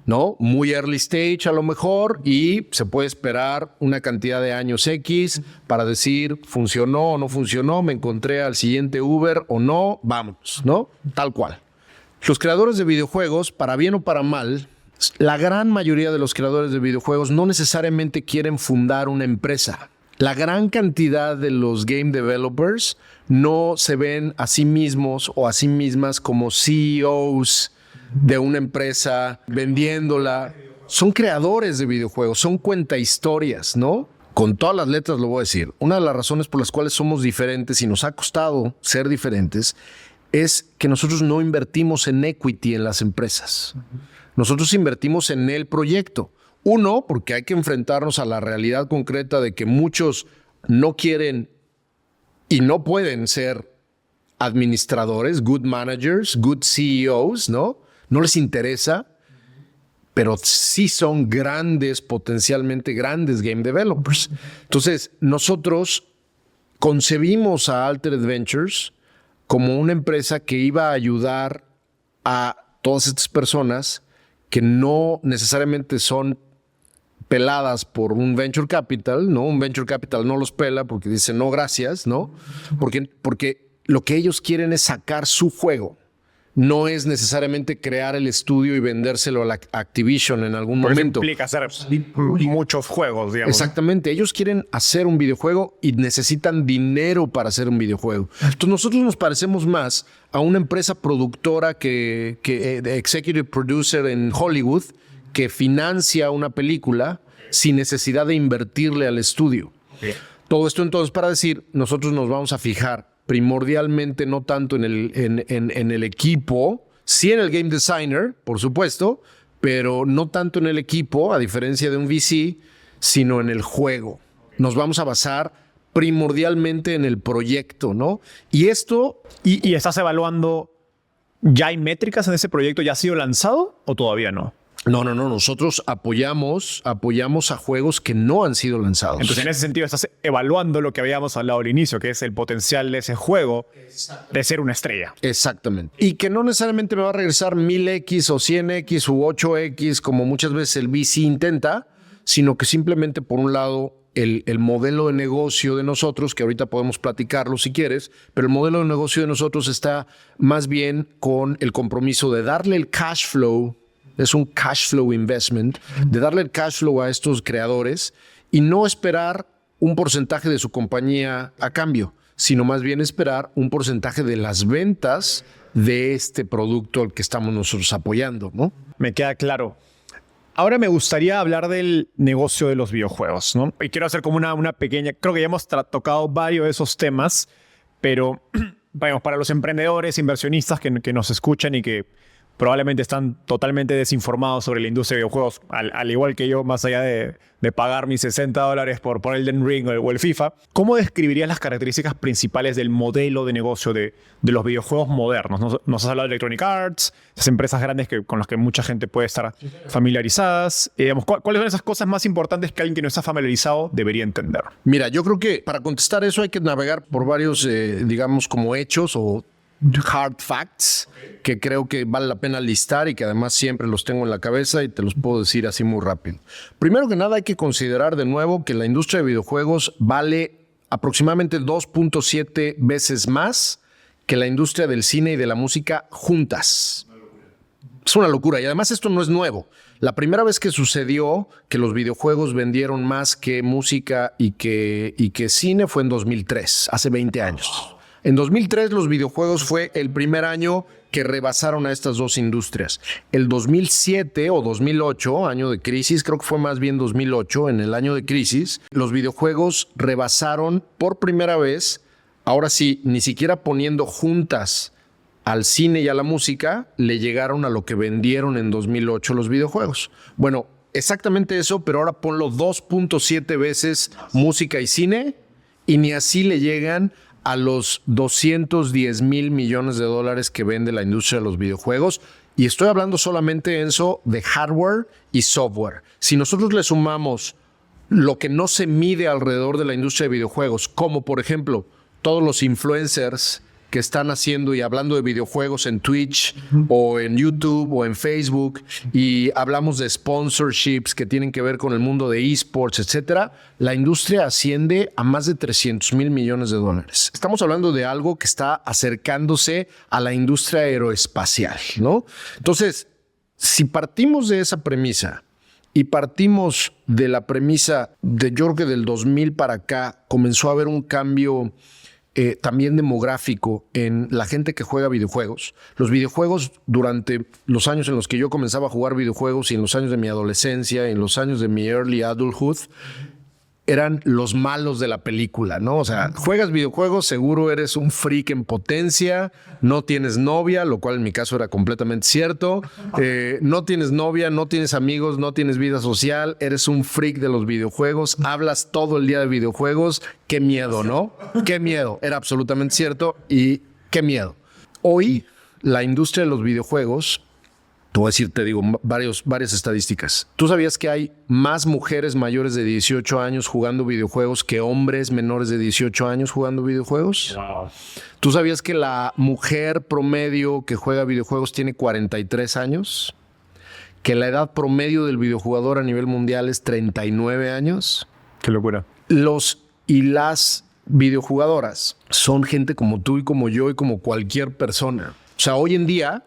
¿No? Muy early stage a lo mejor y se puede esperar una cantidad de años X para decir funcionó o no funcionó, me encontré al siguiente Uber o no, vámonos, ¿no? Tal cual. Los creadores de videojuegos, para bien o para mal, la gran mayoría de los creadores de videojuegos no necesariamente quieren fundar una empresa. La gran cantidad de los game developers no se ven a sí mismos o a sí mismas como CEOs de una empresa, vendiéndola. Son creadores de videojuegos, son cuentahistorias, ¿no? Con todas las letras lo voy a decir. Una de las razones por las cuales somos diferentes y nos ha costado ser diferentes es que nosotros no invertimos en equity en las empresas. Nosotros invertimos en el proyecto. Uno, porque hay que enfrentarnos a la realidad concreta de que muchos no quieren y no pueden ser administradores, good managers, good CEOs, ¿no? No les interesa, pero sí son grandes, potencialmente grandes game developers. Entonces, nosotros concebimos a Altered Ventures como una empresa que iba a ayudar a todas estas personas que no necesariamente son peladas por un venture capital, ¿no? Un venture capital no los pela porque dice no gracias, ¿no? Porque lo que ellos quieren es sacar su juego. No es necesariamente crear el estudio y vendérselo a la Activision en algún momento. Implica hacer muchos juegos, digamos. Exactamente. Ellos quieren hacer un videojuego y necesitan dinero para hacer un videojuego. Entonces nosotros nos parecemos más a una empresa productora que executive producer en Hollywood que financia una película sin necesidad de invertirle al estudio. Okay. Todo esto entonces para decir, nosotros nos vamos a fijar primordialmente no tanto en el equipo, sí en el game designer, por supuesto, pero no tanto en el equipo, a diferencia de un VC, sino en el juego. Nos vamos a basar primordialmente en el proyecto, ¿no? Y esto... ¿Y estás evaluando, ya hay métricas en ese proyecto? ¿Ya ha sido lanzado o todavía no? No. Nosotros apoyamos a juegos que no han sido lanzados. Entonces, en ese sentido, estás evaluando lo que habíamos hablado al inicio, que es el potencial de ese juego de ser una estrella. Exactamente. Y que no necesariamente me va a regresar 1000X o 100X u 8X, como muchas veces el VC intenta, sino que simplemente, por un lado, el modelo de negocio de nosotros, que ahorita podemos platicarlo si quieres, pero el modelo de negocio de nosotros está más bien con el compromiso de darle el cash flow, es un cash flow investment, de darle el cash flow a estos creadores y no esperar un porcentaje de su compañía a cambio, sino más bien esperar un porcentaje de las ventas de este producto al que estamos nosotros apoyando, ¿no? Me queda claro. Ahora me gustaría hablar del negocio de los videojuegos, ¿no? Y quiero hacer como una pequeña... Creo que ya hemos tocado varios de esos temas, pero bueno, para los emprendedores, inversionistas que nos escuchan y que probablemente están totalmente desinformados sobre la industria de videojuegos, al igual que yo, más allá de pagar mis $60 por Elden Ring o el FIFA, ¿cómo describirías las características principales del modelo de negocio de los videojuegos modernos? Nos has hablado de Electronic Arts, esas empresas grandes con las que mucha gente puede estar familiarizadas. Digamos, ¿cuáles son esas cosas más importantes que alguien que no está familiarizado debería entender? Mira, yo creo que para contestar eso hay que navegar por varios, digamos, como hechos o hard facts que creo que vale la pena listar y que además siempre los tengo en la cabeza y te los puedo decir así muy rápido. Primero que nada hay que considerar de nuevo que la industria de videojuegos vale aproximadamente 2.7 veces más que la industria del cine y de la música juntas. Es una locura y además esto no es nuevo. La primera vez que sucedió que los videojuegos vendieron más que música y que cine fue en 2003, hace 20 años. En 2003 los videojuegos fue el primer año que rebasaron a estas dos industrias. El 2007 o 2008, año de crisis, creo que fue más bien 2008, en el año de crisis, los videojuegos rebasaron por primera vez, ahora sí, ni siquiera poniendo juntas al cine y a la música, le llegaron a lo que vendieron en 2008 los videojuegos. Bueno, exactamente eso, pero ahora ponlo 2.7 veces música y cine y ni así le llegan a los 210 mil millones de dólares que vende la industria de los videojuegos. Y estoy hablando solamente, Enzo, de hardware y software. Si nosotros le sumamos lo que no se mide alrededor de la industria de videojuegos, como por ejemplo todos los influencers que están haciendo y hablando de videojuegos en Twitch o en YouTube o en Facebook, y hablamos de sponsorships que tienen que ver con el mundo de esports, etcétera, la industria asciende a más de 300 mil millones de dólares. Estamos hablando de algo que está acercándose a la industria aeroespacial, ¿no? Entonces, si partimos de esa premisa y partimos de la premisa de yo creo que del 2000 para acá comenzó a haber un cambio también demográfico en la gente que juega videojuegos. Los videojuegos durante los años en los que yo comenzaba a jugar videojuegos y en los años de mi adolescencia y en los años de mi early adulthood eran los malos de la película, ¿no? O sea, juegas videojuegos, seguro eres un freak en potencia, no tienes novia, lo cual en mi caso era completamente cierto, no tienes novia, no tienes amigos, no tienes vida social, eres un freak de los videojuegos, hablas todo el día de videojuegos, qué miedo, ¿no? Qué miedo, era absolutamente cierto y qué miedo. Hoy, la industria de los videojuegos, te voy a decir, te digo, varias estadísticas. ¿Tú sabías que hay más mujeres mayores de 18 años jugando videojuegos que hombres menores de 18 años jugando videojuegos? Wow. ¿Tú sabías que la mujer promedio que juega videojuegos tiene 43 años? ¿Que la edad promedio del videojugador a nivel mundial es 39 años? ¡Qué locura! Los y las videojugadoras son gente como tú y como yo y como cualquier persona. O sea, hoy en día,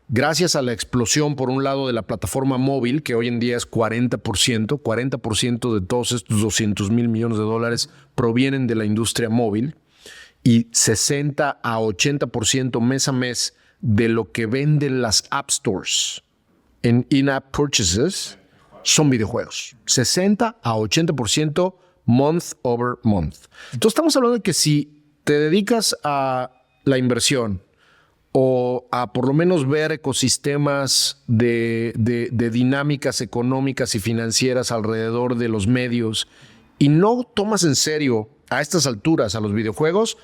gracias a la explosión, por un lado, de la plataforma móvil, que hoy en día es 40% de todos estos 200 mil millones de dólares provienen de la industria móvil, y 60 a 80% mes a mes de lo que venden las app stores en in-app purchases son videojuegos. 60 a 80% month over month. Entonces estamos hablando de que si te dedicas a la inversión o a por lo menos ver ecosistemas de dinámicas económicas y financieras alrededor de los medios y no tomas en serio a estas alturas a los videojuegos,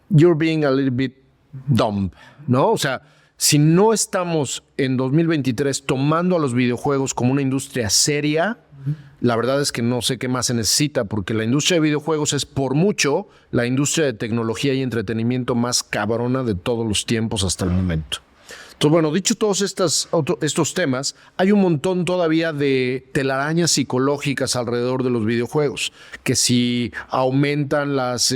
you're being a little bit dumb, ¿no? O sea, si no estamos en 2023 tomando a los videojuegos como una industria seria, la verdad es que no sé qué más se necesita, porque la industria de videojuegos es por mucho la industria de tecnología y entretenimiento más cabrona de todos los tiempos hasta el momento. Entonces, bueno, dicho todos estos temas, hay un montón todavía de telarañas psicológicas alrededor de los videojuegos, que si aumentan las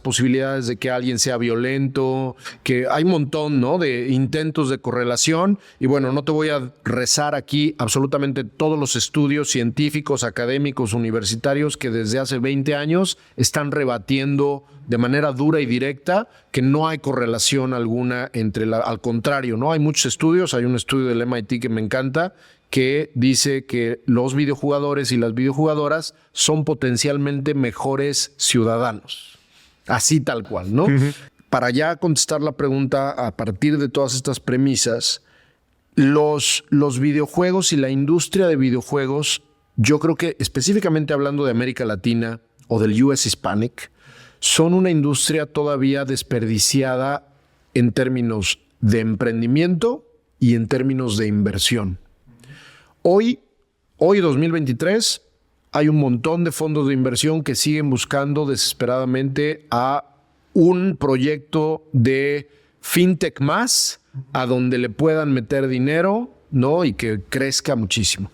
posibilidades de que alguien sea violento, que hay un montón, ¿no?, de intentos de correlación. Y bueno, no te voy a rezar aquí absolutamente todos los estudios científicos, académicos, universitarios que desde hace 20 años están rebatiendo de manera dura y directa que no hay correlación alguna al contrario, ¿no? Hay muchos estudios, hay un estudio del MIT que me encanta que dice que los videojugadores y las videojugadoras son potencialmente mejores ciudadanos. Así tal cual, ¿no? Para ya contestar la pregunta a partir de todas estas premisas, los videojuegos y la industria de videojuegos, yo creo que específicamente hablando de América Latina o del US Hispanic, son una industria todavía desperdiciada en términos de emprendimiento y en términos de inversión. Hoy 2023, hay un montón de fondos de inversión que siguen buscando desesperadamente a un proyecto de fintech más a donde le puedan meter dinero, ¿no?, y que crezca muchísimo.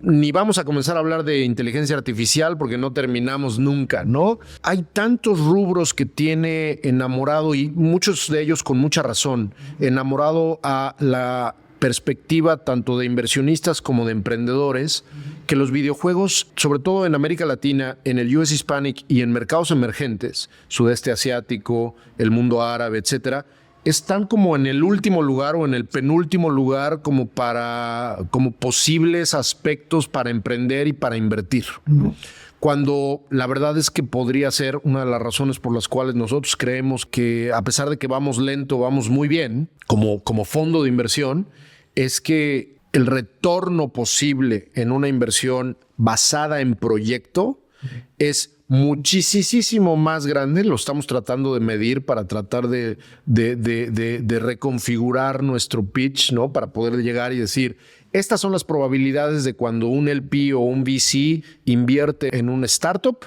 Ni vamos a comenzar a hablar de inteligencia artificial porque no terminamos nunca, ¿no? Hay tantos rubros que tiene enamorado, y muchos de ellos con mucha razón, enamorado a la perspectiva tanto de inversionistas como de emprendedores, que los videojuegos, sobre todo en América Latina, en el US Hispanic y en mercados emergentes, sudeste asiático, el mundo árabe, etcétera, están como en el último lugar o en el penúltimo lugar como posibles aspectos para emprender y para invertir. Cuando la verdad es que podría ser una de las razones por las cuales nosotros creemos que, a pesar de que vamos lento, vamos muy bien como fondo de inversión, es que el retorno posible en una inversión basada en proyecto es muchísimo más grande. Lo estamos tratando de medir para tratar de reconfigurar nuestro pitch, ¿no?, para poder llegar y decir, estas son las probabilidades de cuando un LP o un VC invierte en una startup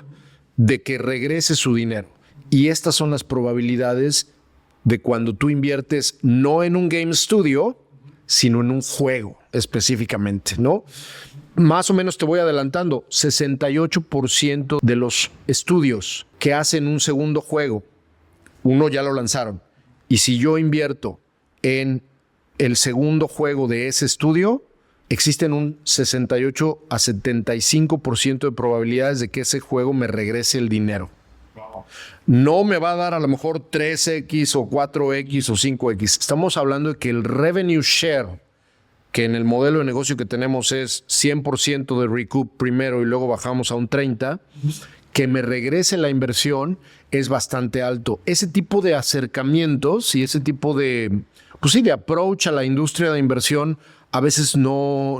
de que regrese su dinero. Y estas son las probabilidades de cuando tú inviertes no en un game studio, sino en un juego específicamente, ¿no? Más o menos te voy adelantando, 68% de los estudios que hacen un segundo juego, uno ya lo lanzaron. Y si yo invierto en el segundo juego de ese estudio, existen un 68 a 75% de probabilidades de que ese juego me regrese el dinero. No me va a dar a lo mejor 3X o 4X o 5X. Estamos hablando de que el revenue share, que en el modelo de negocio que tenemos es 100% de recoup primero y luego bajamos a un 30%, que me regrese la inversión es bastante alto. Ese tipo de acercamientos y ese tipo de approach a la industria de inversión a veces no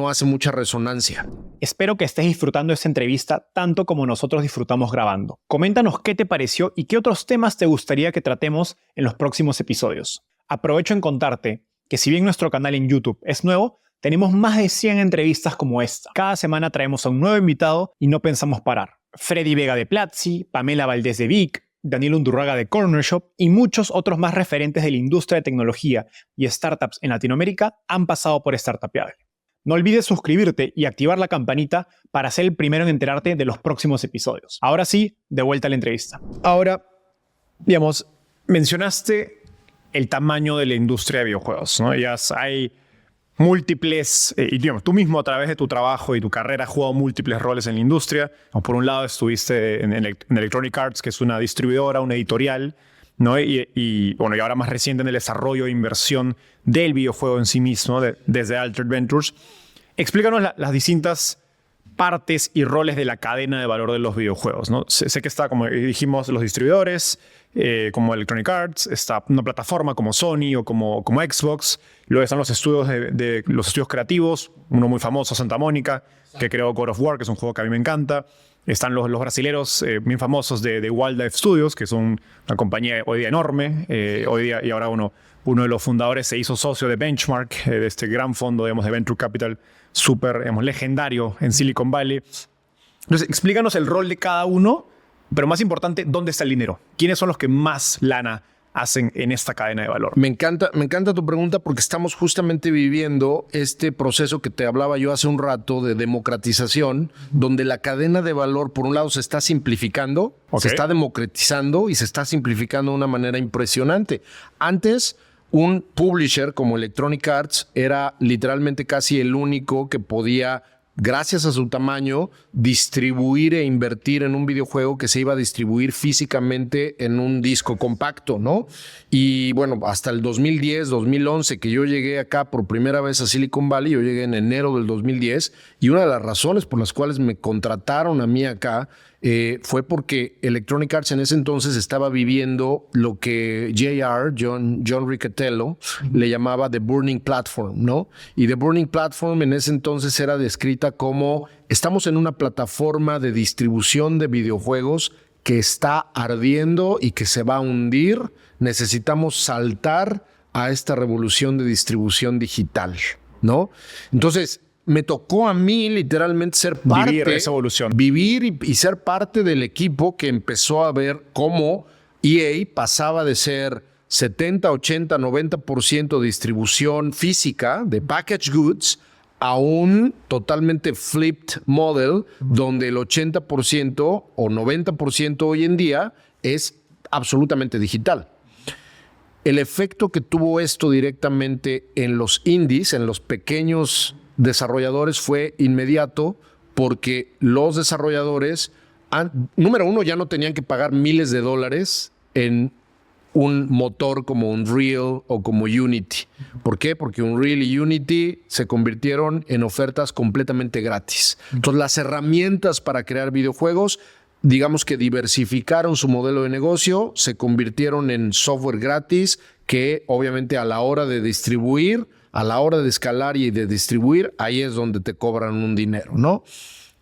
hace mucha resonancia. Espero que estés disfrutando esta entrevista tanto como nosotros disfrutamos grabando. Coméntanos qué te pareció y qué otros temas te gustaría que tratemos en los próximos episodios. Aprovecho en contarte que si bien nuestro canal en YouTube es nuevo, tenemos más de 100 entrevistas como esta. Cada semana traemos a un nuevo invitado y no pensamos parar. Freddy Vega de Platzi, Pamela Valdés de Vic, Daniel Undurraga de Corner Shop y muchos otros más referentes de la industria de tecnología y startups en Latinoamérica han pasado por Startupeable. No olvides suscribirte y activar la campanita para ser el primero en enterarte de los próximos episodios. Ahora sí, de vuelta a la entrevista. Ahora, digamos, mencionaste el tamaño de la industria de videojuegos, ¿no? Ya hay múltiples, y digamos, tú mismo a través de tu trabajo y tu carrera has jugado múltiples roles en la industria. Por un lado estuviste en Electronic Arts, que es una distribuidora, una editorial, ¿no? Y ahora más reciente en el desarrollo e inversión del videojuego en sí mismo, desde Altered Ventures. Explícanos las distintas partes y roles de la cadena de valor de los videojuegos, ¿no? Sé que está, como dijimos, los distribuidores, como Electronic Arts, está una plataforma como Sony o como Xbox, luego están los estudios los estudios creativos, uno muy famoso, Santa Mónica, que creó God of War, que es un juego que a mí me encanta. Están los brasileros bien famosos de Wildlife Studios, que son una compañía hoy día enorme, hoy día, y ahora uno de los fundadores se hizo socio de Benchmark, de este gran fondo, digamos, de Venture Capital, súper, digamos, legendario en Silicon Valley. Entonces, explícanos el rol de cada uno, pero más importante, ¿dónde está el dinero? ¿Quiénes son los que más lana hacen en esta cadena de valor? Me encanta tu pregunta porque estamos justamente viviendo este proceso que te hablaba yo hace un rato de democratización, donde la cadena de valor, por un lado, se está simplificando, se está democratizando y se está simplificando de una manera impresionante. Antes, un publisher como Electronic Arts era literalmente casi el único que podía, gracias a su tamaño, distribuir e invertir en un videojuego que se iba a distribuir físicamente en un disco compacto, ¿no? Y bueno, hasta el 2010, 2011, que yo llegué acá por primera vez a Silicon Valley, yo llegué en enero del 2010, y una de las razones por las cuales me contrataron a mí acá fue porque Electronic Arts en ese entonces estaba viviendo lo que John Riccatello, le llamaba The Burning Platform, ¿no? Y The Burning Platform en ese entonces era descrita como: estamos en una plataforma de distribución de videojuegos que está ardiendo y que se va a hundir. Necesitamos saltar a esta revolución de distribución digital, ¿no? Entonces, me tocó a mí literalmente ser parte, vivir esa evolución. Vivir y ser parte del equipo que empezó a ver cómo EA pasaba de ser 70, 80, 90% distribución física de packaged goods a un totalmente flipped model donde el 80% o 90% hoy en día es absolutamente digital. El efecto que tuvo esto directamente en los indies, en los pequeños desarrolladores, fue inmediato, porque los desarrolladores, número uno, ya no tenían que pagar miles de dólares en un motor como Unreal o como Unity. ¿Por qué? Porque Unreal y Unity se convirtieron en ofertas completamente gratis. Entonces, las herramientas para crear videojuegos, digamos que diversificaron su modelo de negocio, se convirtieron en software gratis que obviamente a la hora de distribuir, a la hora de escalar y de distribuir, ahí es donde te cobran un dinero, ¿no?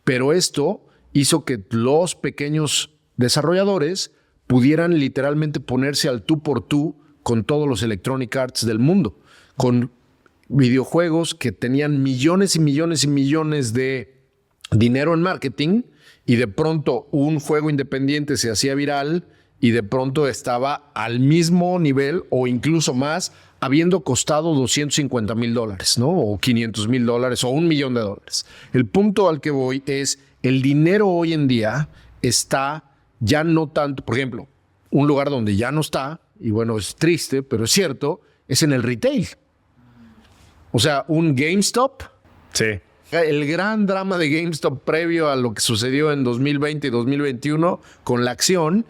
Pero esto hizo que los pequeños desarrolladores pudieran literalmente ponerse al tú por tú con todos los Electronic Arts del mundo, con videojuegos que tenían millones y millones y millones de dinero en marketing, y de pronto un juego independiente se hacía viral y de pronto estaba al mismo nivel o incluso más, habiendo costado $250,000, ¿no? O $500,000 o $1 millón. El punto al que voy es: el dinero hoy en día está ya no tanto, por ejemplo, un lugar donde ya no está, y bueno, es triste, pero es cierto, es en el retail. O sea, un GameStop. Sí. El gran drama de GameStop previo a lo que sucedió en 2020 y 2021 con la acción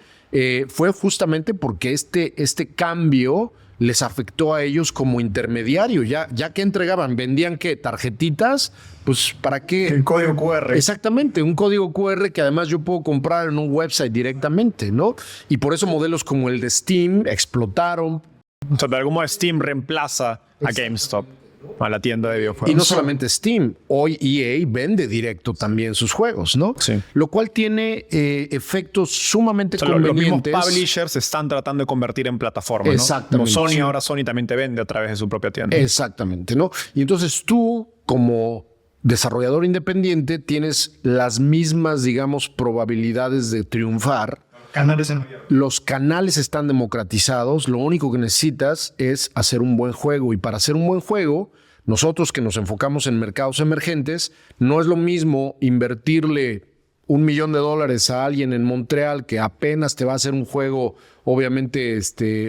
fue justamente porque este cambio les afectó a ellos como intermediario. Ya que entregaban, vendían ¿qué? Tarjetitas, pues ¿para qué? El código QR. Exactamente, un código QR que además yo puedo comprar en un website directamente, ¿no? Y por eso modelos como el de Steam explotaron. O sea, de algún modo Steam reemplaza a GameStop, a la tienda de videojuegos. Y no solamente Steam, hoy EA vende directo también sus juegos, ¿no? Sí. Lo cual tiene efectos sumamente convenientes. Los mismos publishers se están tratando de convertir en plataforma, ¿no? Exactamente. Como Sony, ahora Sony también te vende a través de su propia tienda. Exactamente, ¿no? Y entonces tú, como desarrollador independiente, tienes las mismas, digamos, probabilidades de triunfar. Los canales están democratizados. Lo único que necesitas es hacer un buen juego. Y para hacer un buen juego, nosotros que nos enfocamos en mercados emergentes, no es lo mismo invertirle $1 millón a alguien en Montreal que apenas te va a hacer un juego, obviamente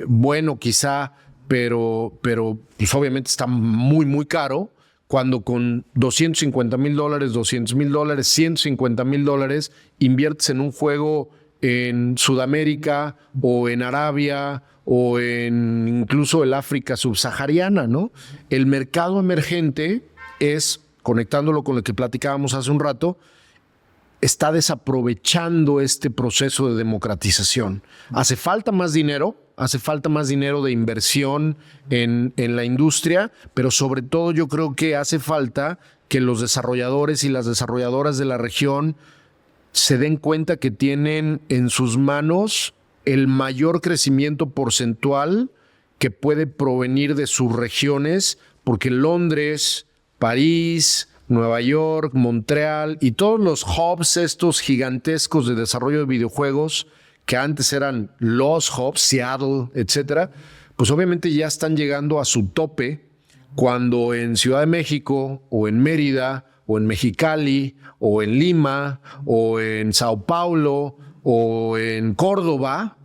bueno quizá, pero pues obviamente está muy, muy caro, cuando con $250,000, $200,000, $150,000 inviertes en un juego en Sudamérica o en Arabia o en incluso el África subsahariana, ¿no? El mercado emergente es, conectándolo con lo que platicábamos hace un rato, está desaprovechando este proceso de democratización. Hace falta más dinero de inversión en la industria, pero sobre todo yo creo que hace falta que los desarrolladores y las desarrolladoras de la región se den cuenta que tienen en sus manos el mayor crecimiento porcentual que puede provenir de sus regiones, porque Londres, París, Nueva York, Montreal y todos los hubs estos gigantescos de desarrollo de videojuegos que antes eran los hubs, Seattle, etcétera, pues obviamente ya están llegando a su tope cuando en Ciudad de México o en Mérida o en Mexicali o en Lima o en Sao Paulo o en Córdoba,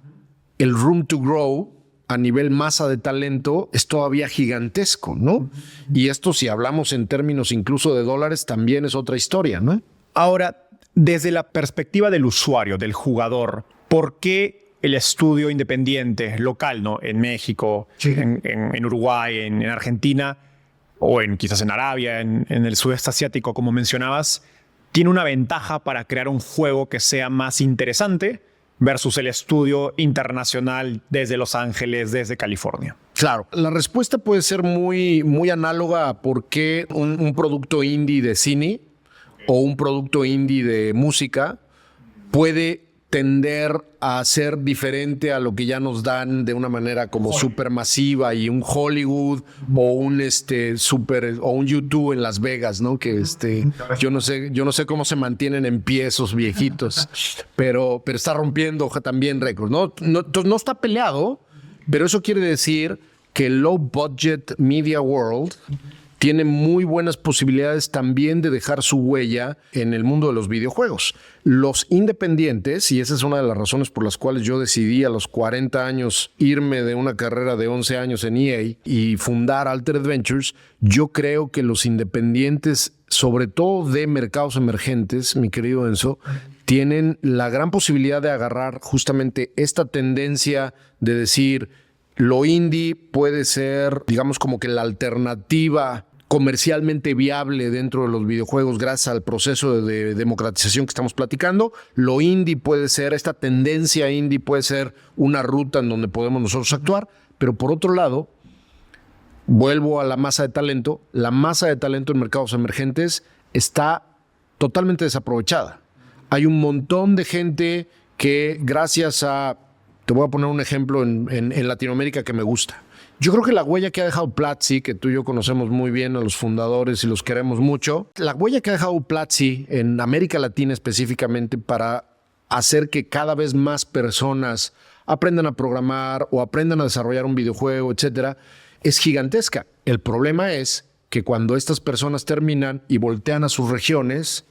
el room to grow a nivel masa de talento es todavía gigantesco, ¿no? Y esto, si hablamos en términos incluso de dólares, también es otra historia, ¿no? Ahora, desde la perspectiva del usuario, del jugador, ¿por qué el estudio independiente local, ¿no? En México, en Uruguay, en Argentina o quizás en Arabia, en el sudeste asiático, como mencionabas, tiene una ventaja para crear un juego que sea más interesante versus el estudio internacional desde Los Ángeles, desde California? Claro, la respuesta puede ser muy análoga a por qué un producto indie de cine o un producto indie de música puede tender a ser diferente a lo que ya nos dan de una manera como súper masiva y un Hollywood o un o un YouTube en Las Vegas, ¿no? Que yo no sé cómo se mantienen en pie esos viejitos, pero está rompiendo también récords, ¿no? No está peleado, pero eso quiere decir que el low budget media world tiene muy buenas posibilidades también de dejar su huella en el mundo de los videojuegos. Los independientes, y esa es una de las razones por las cuales yo decidí a los 40 años irme de una carrera de 11 años en EA y fundar Altered Ventures, yo creo que los independientes, sobre todo de mercados emergentes, mi querido Enzo, tienen la gran posibilidad de agarrar justamente esta tendencia de decir, lo indie puede ser, digamos, como que la alternativa comercialmente viable dentro de los videojuegos gracias al proceso de democratización que estamos platicando. Lo indie puede ser, esta tendencia indie puede ser una ruta en donde podemos nosotros actuar, pero por otro lado, vuelvo a la masa de talento. La masa de talento en mercados emergentes está totalmente desaprovechada. Hay un montón de gente que gracias a... Te voy a poner un ejemplo en Latinoamérica que me gusta. Yo creo que la huella que ha dejado Platzi, que tú y yo conocemos muy bien a los fundadores y los queremos mucho, la huella que ha dejado Platzi en América Latina específicamente para hacer que cada vez más personas aprendan a programar o aprendan a desarrollar un videojuego, etcétera, es gigantesca. El problema es que cuando estas personas terminan y voltean a sus regiones,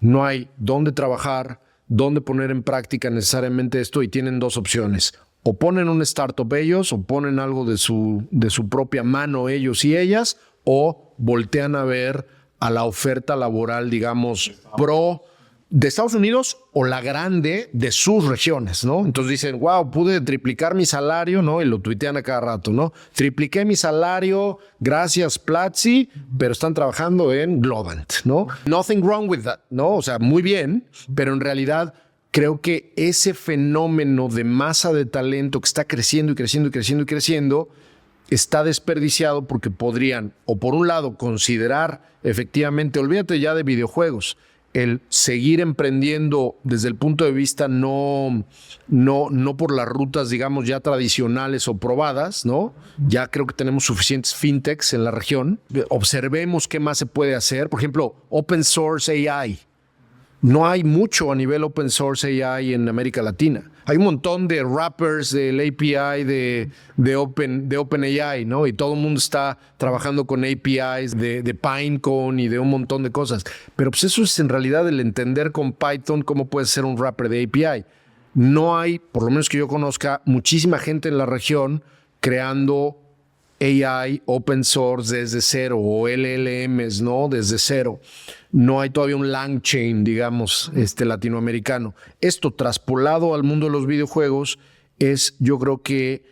no hay dónde trabajar, dónde poner en práctica necesariamente esto y tienen dos opciones. O ponen un startup ellos, o ponen algo de su propia mano ellos y ellas, o voltean a ver a la oferta laboral, digamos, pro de Estados Unidos o la grande de sus regiones, ¿no? Entonces dicen, wow, pude triplicar mi salario, ¿no? Y lo tuitean a cada rato, ¿no? Tripliqué mi salario, gracias Platzi, pero están trabajando en Globant, ¿no? Nothing wrong with that, ¿no? O sea, muy bien, pero en realidad creo que ese fenómeno de masa de talento que está creciendo y creciendo y creciendo y creciendo está desperdiciado porque podrían, o por un lado, considerar efectivamente, olvídate ya de videojuegos, el seguir emprendiendo desde el punto de vista no por las rutas, digamos, ya tradicionales o probadas, ¿no? Ya creo que tenemos suficientes fintechs en la región. Observemos qué más se puede hacer. Por ejemplo, Open Source AI. No hay mucho a nivel Open Source AI en América Latina. Hay un montón de wrappers del API de OpenAI, ¿no? Y todo el mundo está trabajando con APIs de Pinecone y de un montón de cosas. Pero pues eso es en realidad el entender con Python cómo puede ser un wrapper de API. No hay, por lo menos que yo conozca, muchísima gente en la región creando AI open source desde cero o LLMs, ¿no? Desde cero. No hay todavía un LangChain, digamos, latinoamericano. Esto traspolado al mundo de los videojuegos es, yo creo que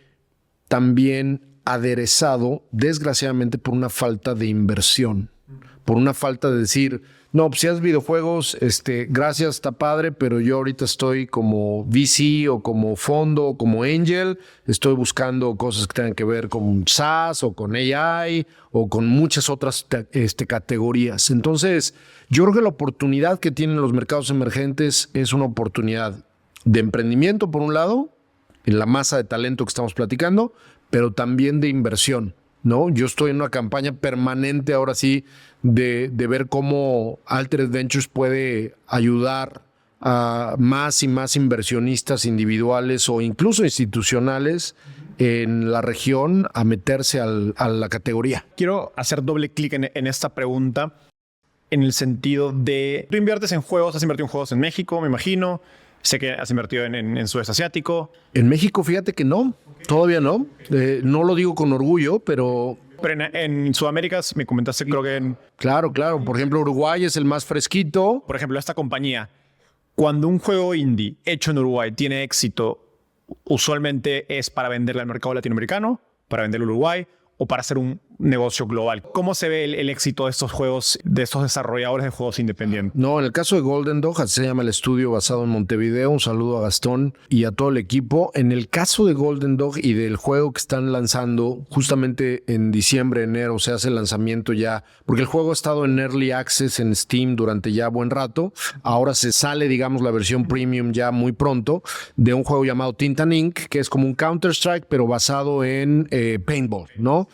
también aderezado, desgraciadamente, por una falta de inversión, por una falta de decir, no, pues si haces videojuegos, gracias, está padre, pero yo ahorita estoy como VC o como fondo o como angel, estoy buscando cosas que tengan que ver con SaaS o con AI o con muchas otras categorías. Entonces, yo creo que la oportunidad que tienen los mercados emergentes es una oportunidad de emprendimiento, por un lado, en la masa de talento que estamos platicando, pero también de inversión, ¿no? Yo estoy en una campaña permanente ahora sí de ver cómo Altered Ventures puede ayudar a más y más inversionistas individuales o incluso institucionales en la región a meterse a la categoría. Quiero hacer doble clic en esta pregunta en el sentido de... Tú inviertes en juegos, has invertido en juegos en México, me imagino. Sé que has invertido en Sudeste Asiático. En México, fíjate que no, todavía no. No lo digo con orgullo, pero... Pero en Sudamérica me comentaste, creo que en... Claro. Por ejemplo, Uruguay es el más fresquito. Por ejemplo, esta compañía, cuando un juego indie hecho en Uruguay tiene éxito, usualmente es para venderle al mercado latinoamericano, para venderle a Uruguay o para hacer un negocio global. ¿Cómo se ve el éxito de estos juegos, de estos desarrolladores de juegos independientes? No, en el caso de Golden Dog, así se llama el estudio basado en Montevideo. Un saludo a Gastón y a todo el equipo. En el caso de Golden Dog y del juego que están lanzando, justamente en diciembre, enero, se hace el lanzamiento ya, porque el juego ha estado en Early Access en Steam durante ya buen rato. Ahora se sale, digamos, la versión premium ya muy pronto de un juego llamado Tintan Inc., que es como un Counter-Strike, pero basado en paintball, ¿no?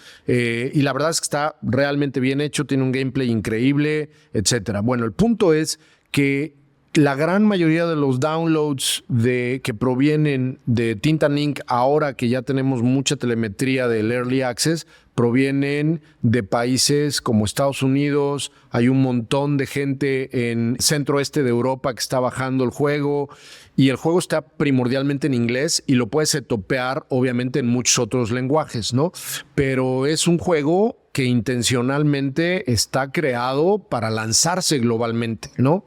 Y la verdad es que está realmente bien hecho, tiene un gameplay increíble, etcétera. Bueno, el punto es que la gran mayoría de los downloads que provienen de Tintan Inc., ahora que ya tenemos mucha telemetría del Early Access, provienen de países como Estados Unidos. Hay un montón de gente en centro-este de Europa que está bajando el juego y el juego está primordialmente en inglés y lo puedes topear obviamente en muchos otros lenguajes, ¿no? Pero es un juego que intencionalmente está creado para lanzarse globalmente, ¿no?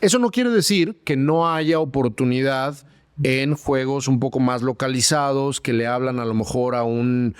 Eso no quiere decir que no haya oportunidad en juegos un poco más localizados que le hablan a lo mejor a un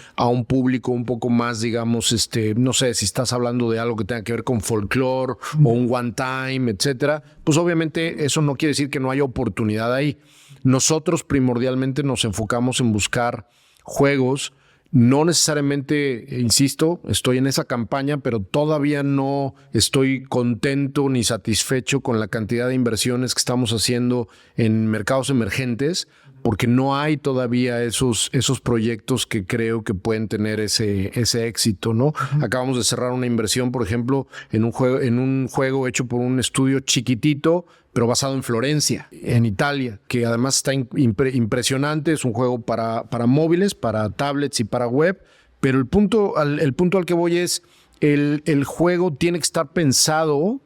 público un poco más, digamos, no sé, si estás hablando de algo que tenga que ver con folclore o un one time, etcétera, pues obviamente eso no quiere decir que no haya oportunidad ahí. Nosotros primordialmente nos enfocamos en buscar juegos. No necesariamente, insisto, estoy en esa campaña, pero todavía no estoy contento ni satisfecho con la cantidad de inversiones que estamos haciendo en mercados emergentes, porque no hay todavía esos proyectos que creo que pueden tener ese éxito, ¿no? Acabamos de cerrar una inversión, por ejemplo, en un juego hecho por un estudio chiquitito, pero basado en Florencia, en Italia, que además está impresionante. Es un juego para móviles, para tablets y para web, pero el punto al que voy es, el juego tiene que estar pensado,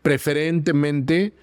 preferentemente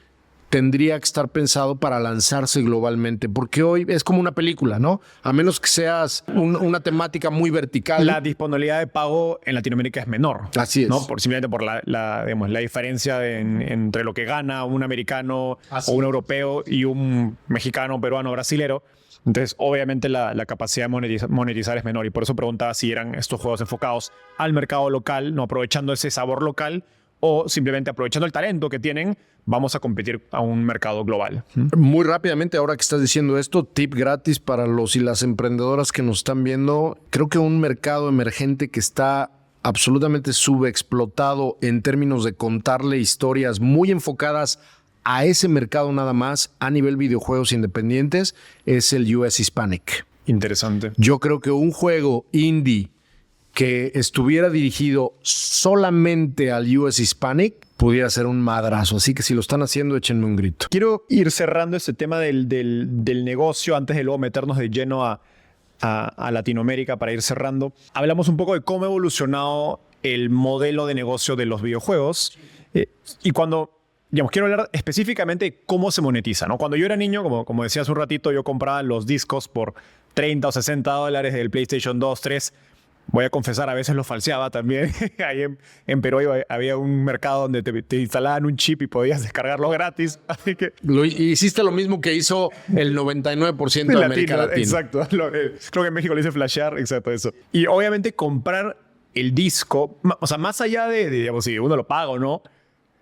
tendría que estar pensado para lanzarse globalmente, porque hoy es como una película, ¿no? A menos que seas una temática muy vertical. La disponibilidad de pago en Latinoamérica es menor. Así es. ¿No? Simplemente por la diferencia entre lo que gana un americano o un europeo y un mexicano, peruano, brasilero. Entonces, obviamente, la capacidad de monetizar es menor. Y por eso preguntaba si eran estos juegos enfocados al mercado local, no aprovechando ese sabor local, o simplemente aprovechando el talento que tienen, vamos a competir a un mercado global. Muy rápidamente, ahora que estás diciendo esto, tip gratis para los y las emprendedoras que nos están viendo. Creo que un mercado emergente que está absolutamente subexplotado en términos de contarle historias muy enfocadas a ese mercado nada más, a nivel videojuegos independientes, es el US Hispanic. Interesante. Yo creo que un juego indie que estuviera dirigido solamente al US Hispanic pudiera ser un madrazo. Así que si lo están haciendo, échenme un grito. Quiero ir cerrando este tema del negocio antes de luego meternos de lleno a Latinoamérica para ir cerrando. Hablamos un poco de cómo ha evolucionado el modelo de negocio de los videojuegos. Y quiero hablar específicamente de cómo se monetiza, ¿no? Cuando yo era niño, como decía hace un ratito, yo compraba los discos por $30 o $60 del PlayStation 2, 3. Voy a confesar, a veces lo falseaba también. Ahí en Perú había un mercado donde te instalaban un chip y podías descargarlo gratis. Así que... Hiciste lo mismo que hizo el 99% de América Latina. Exacto. Creo que en México le hice flashear. Exacto, eso. Y obviamente comprar el disco, o sea, más allá de digamos, si uno lo paga o no,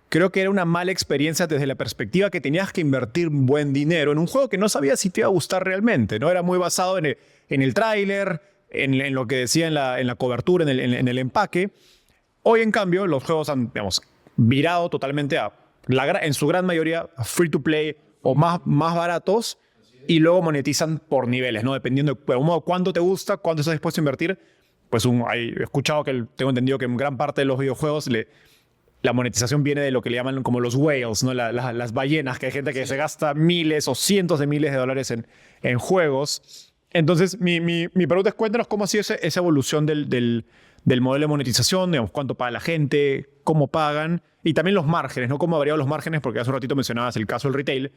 creo que era una mala experiencia desde la perspectiva que tenías que invertir buen dinero en un juego que no sabías si te iba a gustar realmente, ¿no? Era muy basado en el tráiler, en lo que decía en la cobertura, en el empaque. Hoy, en cambio, los juegos han, virado totalmente en su gran mayoría, a free to play o más baratos, y luego monetizan por niveles, ¿no? Dependiendo de cuánto te gusta, cuánto estás dispuesto a invertir. Pues he escuchado tengo entendido que en gran parte de los videojuegos la monetización viene de lo que le llaman como los whales, ¿no? Las ballenas, que hay gente que se gasta miles o cientos de miles de dólares en juegos. Entonces, mi pregunta es, cuéntanos cómo ha sido esa evolución del modelo de monetización, digamos, cuánto paga la gente, cómo pagan, y también los márgenes, ¿no? Cómo ha variado los márgenes, porque hace un ratito mencionabas el caso del retail,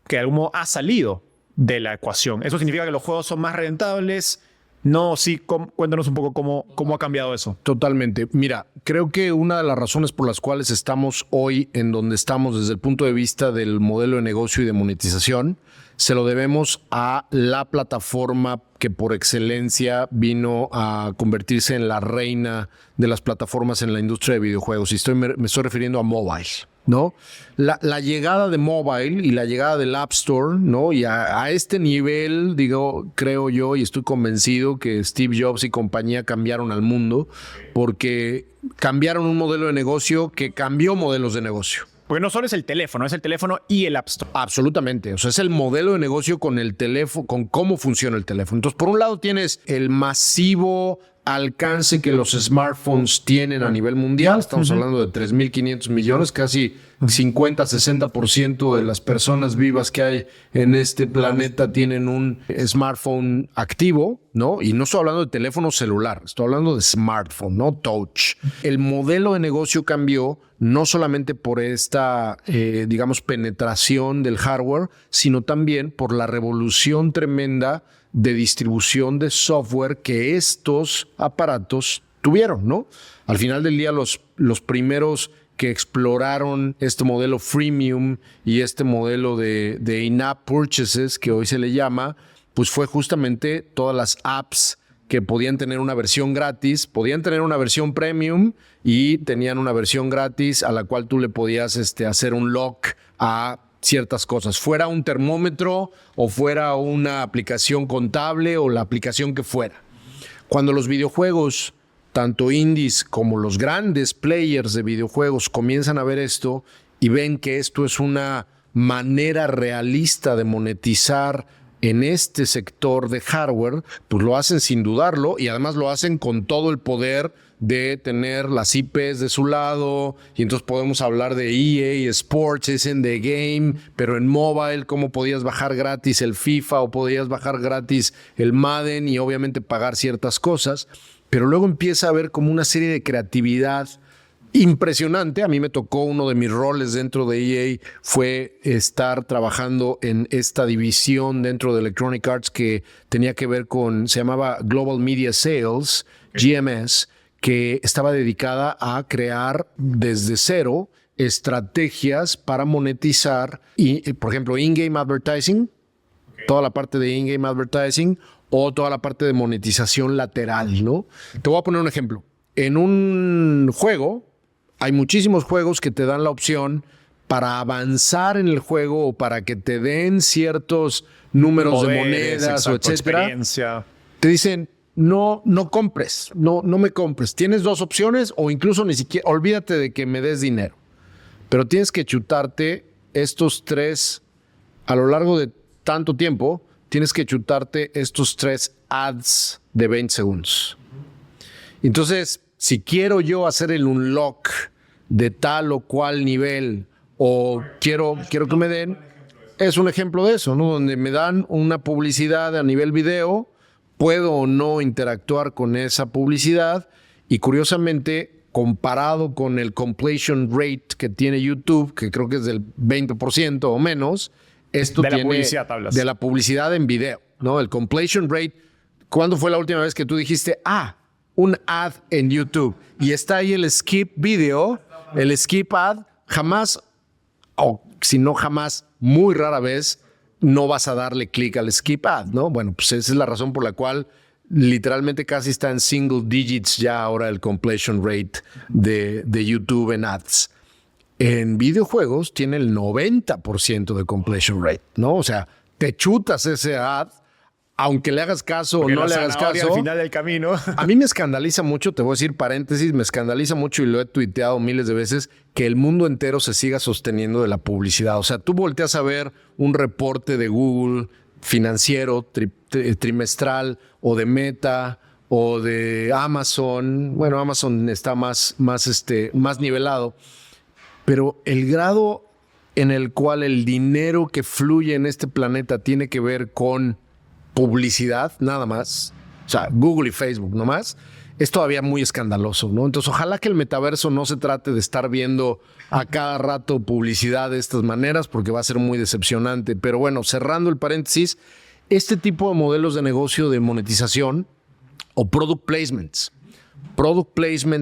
que de algún modo ha salido de la ecuación. ¿Eso significa que los juegos son más rentables? No, sí, cuéntanos un poco cómo ha cambiado eso. Totalmente. Mira, creo que una de las razones por las cuales estamos hoy en donde estamos desde el punto de vista del modelo de negocio y de monetización, se lo debemos a la plataforma que por excelencia vino a convertirse en la reina de las plataformas en la industria de videojuegos. Y me estoy refiriendo a mobile, ¿no? La llegada de mobile y la llegada del App Store, ¿no? Y a este nivel, creo yo y estoy convencido que Steve Jobs y compañía cambiaron al mundo porque cambiaron un modelo de negocio que cambió modelos de negocio. Porque no solo es el teléfono y el App Store. Absolutamente. O sea, es el modelo de negocio con el teléfono, con cómo funciona el teléfono. Entonces, por un lado tienes el masivo alcance que los smartphones tienen a nivel mundial. Estamos hablando de 3.500 millones, casi 50-60% de las personas vivas que hay en este planeta tienen un smartphone activo, ¿no? Y no estoy hablando de teléfono celular, estoy hablando de smartphone, ¿no? Touch. El modelo de negocio cambió no solamente por esta, penetración del hardware, sino también por la revolución tremenda de distribución de software que estos aparatos tuvieron, ¿no? Al final del día, los primeros que exploraron este modelo freemium y este modelo de in-app purchases, que hoy se le llama, pues fue justamente todas las apps que podían tener una versión gratis, podían tener una versión premium y tenían una versión gratis a la cual tú le podías hacer un lock a ciertas cosas, fuera un termómetro o fuera una aplicación contable o la aplicación que fuera. Cuando los videojuegos, tanto indies como los grandes players de videojuegos comienzan a ver esto y ven que esto es una manera realista de monetizar en este sector de hardware, pues lo hacen sin dudarlo y además lo hacen con todo el poder de tener las IPs de su lado y entonces podemos hablar de EA Sports, es en The Game, pero en mobile, cómo podías bajar gratis el FIFA o podías bajar gratis el Madden y obviamente pagar ciertas cosas, pero luego empieza a haber como una serie de creatividad impresionante. A mí me tocó, uno de mis roles dentro de EA fue estar trabajando en esta división dentro de Electronic Arts que tenía que ver se llamaba Global Media Sales, GMS, que estaba dedicada a crear desde cero estrategias para monetizar, por ejemplo, in-game advertising, toda la parte de in-game advertising o toda la parte de monetización lateral, ¿no? Te voy a poner un ejemplo. En un juego, hay muchísimos juegos que te dan la opción para avanzar en el juego o para que te den ciertos números de monedas o etcétera. Te dicen, no compres, no me compres. Tienes dos opciones o incluso ni siquiera, olvídate de que me des dinero. Pero tienes que chutarte estos tres, a lo largo de tanto tiempo, tienes que chutarte estos 3 ads de 20 segundos. Entonces, si quiero yo hacer el unlock de tal o cual nivel o quiero que me den, es un ejemplo de eso, ¿no? Donde me dan una publicidad a nivel video, puedo o no interactuar con esa publicidad y curiosamente, comparado con el completion rate que tiene YouTube, que creo que es del 20% o menos, esto de tiene la publicidad hablas. De la publicidad en video, ¿no? El completion rate. ¿Cuándo fue la última vez que tú dijiste, un ad en YouTube y está ahí el skip video, el skip ad? Jamás, o si no jamás, muy rara vez, no vas a darle clic al skip ad, ¿no? Bueno, pues esa es la razón por la cual literalmente casi está en single digits ya ahora el completion rate de YouTube en ads. En videojuegos tiene el 90% de completion rate, ¿no? O sea, te chutas ese ad, aunque le hagas caso o no le hagas caso. Al final del camino. A mí me escandaliza mucho, te voy a decir paréntesis, me escandaliza mucho y lo he tuiteado miles de veces, que el mundo entero se siga sosteniendo de la publicidad. O sea, tú volteas a ver un reporte de Google financiero, trimestral, o de Meta, o de Amazon. Bueno, Amazon está más nivelado. pero el grado en el cual el dinero que fluye en este planeta tiene que ver con publicidad, nada más, o sea, Google y Facebook nomás, es todavía muy escandaloso, ¿no? Entonces, ojalá que el metaverso no se trate de estar viendo a cada rato publicidad de estas maneras, porque va a ser muy decepcionante. Pero bueno, cerrando el paréntesis, este tipo de modelos de negocio de monetización o product placements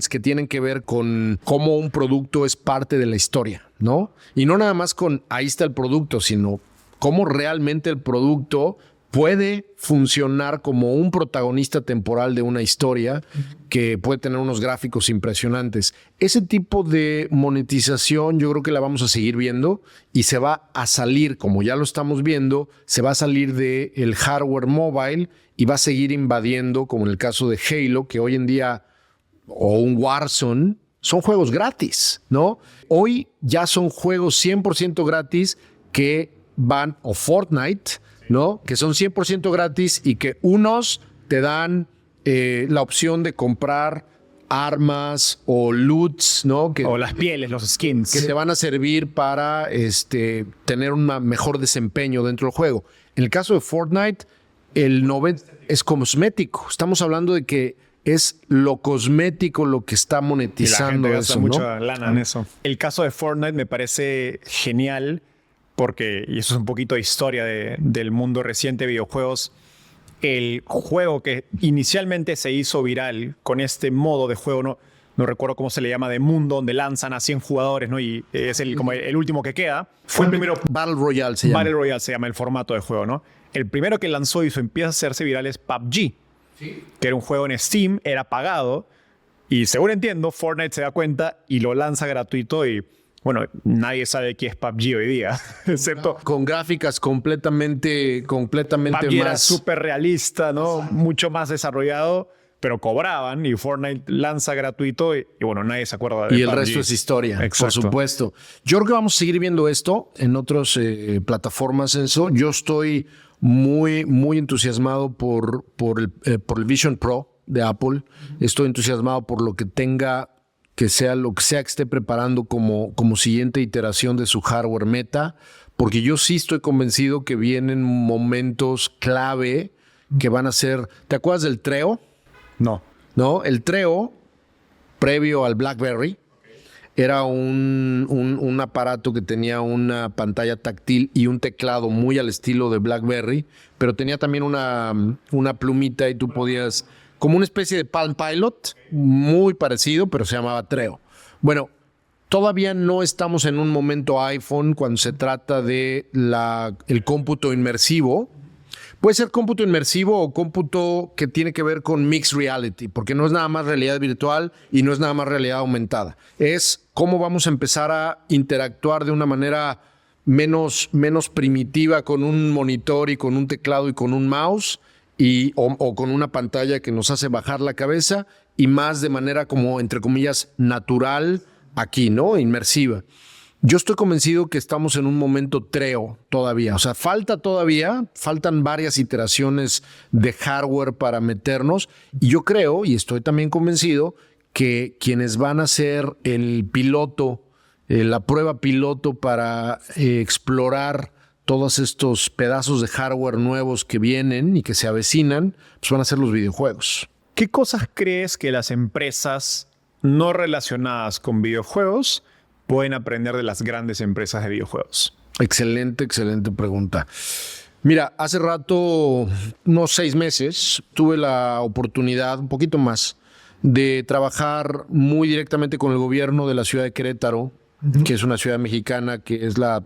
que tienen que ver con cómo un producto es parte de la historia, ¿no? Y no nada más con ahí está el producto, sino cómo realmente el producto puede funcionar como un protagonista temporal de una historia que puede tener unos gráficos impresionantes. Ese tipo de monetización yo creo que la vamos a seguir viendo y se va a salir, como ya lo estamos viendo, se va a salir del hardware mobile y va a seguir invadiendo, como en el caso de Halo, que hoy en día, o un Warzone, son juegos gratis, ¿no? Hoy ya son juegos 100% gratis que van, o Fortnite, ¿no? Que son 100% gratis y que unos te dan la opción de comprar armas o loots, ¿no? O las pieles, los skins. Que te van a servir para tener un mejor desempeño dentro del juego. En el caso de Fortnite, el 90% es cosmético. Estamos hablando de que es lo cosmético lo que está monetizando y la gente eso, gasta ¿no? mucha lana en eso. El caso de Fortnite me parece genial porque, y eso es un poquito de historia del mundo reciente de videojuegos, el juego que inicialmente se hizo viral con este modo de juego, no recuerdo cómo se le llama, de mundo, donde lanzan a 100 jugadores, ¿no? Y es como el último que queda. Fue el primero. Battle Royale se llama. Battle Royale se llama el formato de juego, ¿no? El primero que lanzó y empieza a hacerse viral es PUBG, ¿sí? Que era un juego en Steam, era pagado, y según entiendo, Fortnite se da cuenta y lo lanza gratuito y, bueno, nadie sabe qué es PUBG hoy día, excepto... Con gráficas completamente PUBG más... era súper realista, ¿no? Exacto. Mucho más desarrollado, pero cobraban y Fortnite lanza gratuito y bueno, nadie se acuerda de Y el PUBG. resto es historia, Exacto. Por supuesto. Yo creo que vamos a seguir viendo esto en otras plataformas, Enzo. Yo estoy muy, muy entusiasmado por el Vision Pro de Apple. Estoy entusiasmado por lo que tenga, que sea lo que sea que esté preparando como siguiente iteración de su hardware Meta, porque yo sí estoy convencido que vienen momentos clave que van a ser... ¿Te acuerdas del Treo? No. El Treo, previo al BlackBerry, era un aparato que tenía una pantalla táctil y un teclado muy al estilo de BlackBerry, pero tenía también una plumita y tú podías... Como una especie de Palm Pilot, muy parecido, pero se llamaba Treo. Bueno, todavía no estamos en un momento iPhone cuando se trata de el cómputo inmersivo. Puede ser cómputo inmersivo o cómputo que tiene que ver con mixed reality, porque no es nada más realidad virtual y no es nada más realidad aumentada. Es cómo vamos a empezar a interactuar de una manera menos primitiva con un monitor y con un teclado y con un mouse, o con una pantalla que nos hace bajar la cabeza, y más de manera como, entre comillas, natural aquí, ¿no? Inmersiva. Yo estoy convencido que estamos en un momento Treo todavía. O sea, faltan varias iteraciones de hardware para meternos. Y yo creo, y estoy también convencido, que quienes van a ser el piloto, la prueba piloto para explorar todos estos pedazos de hardware nuevos que vienen y que se avecinan, pues van a ser los videojuegos. ¿Qué cosas crees que las empresas no relacionadas con videojuegos pueden aprender de las grandes empresas de videojuegos? Excelente pregunta. Mira, hace rato, unos 6 meses, tuve la oportunidad, un poquito más, de trabajar muy directamente con el gobierno de la ciudad de Querétaro, que es una ciudad mexicana que es la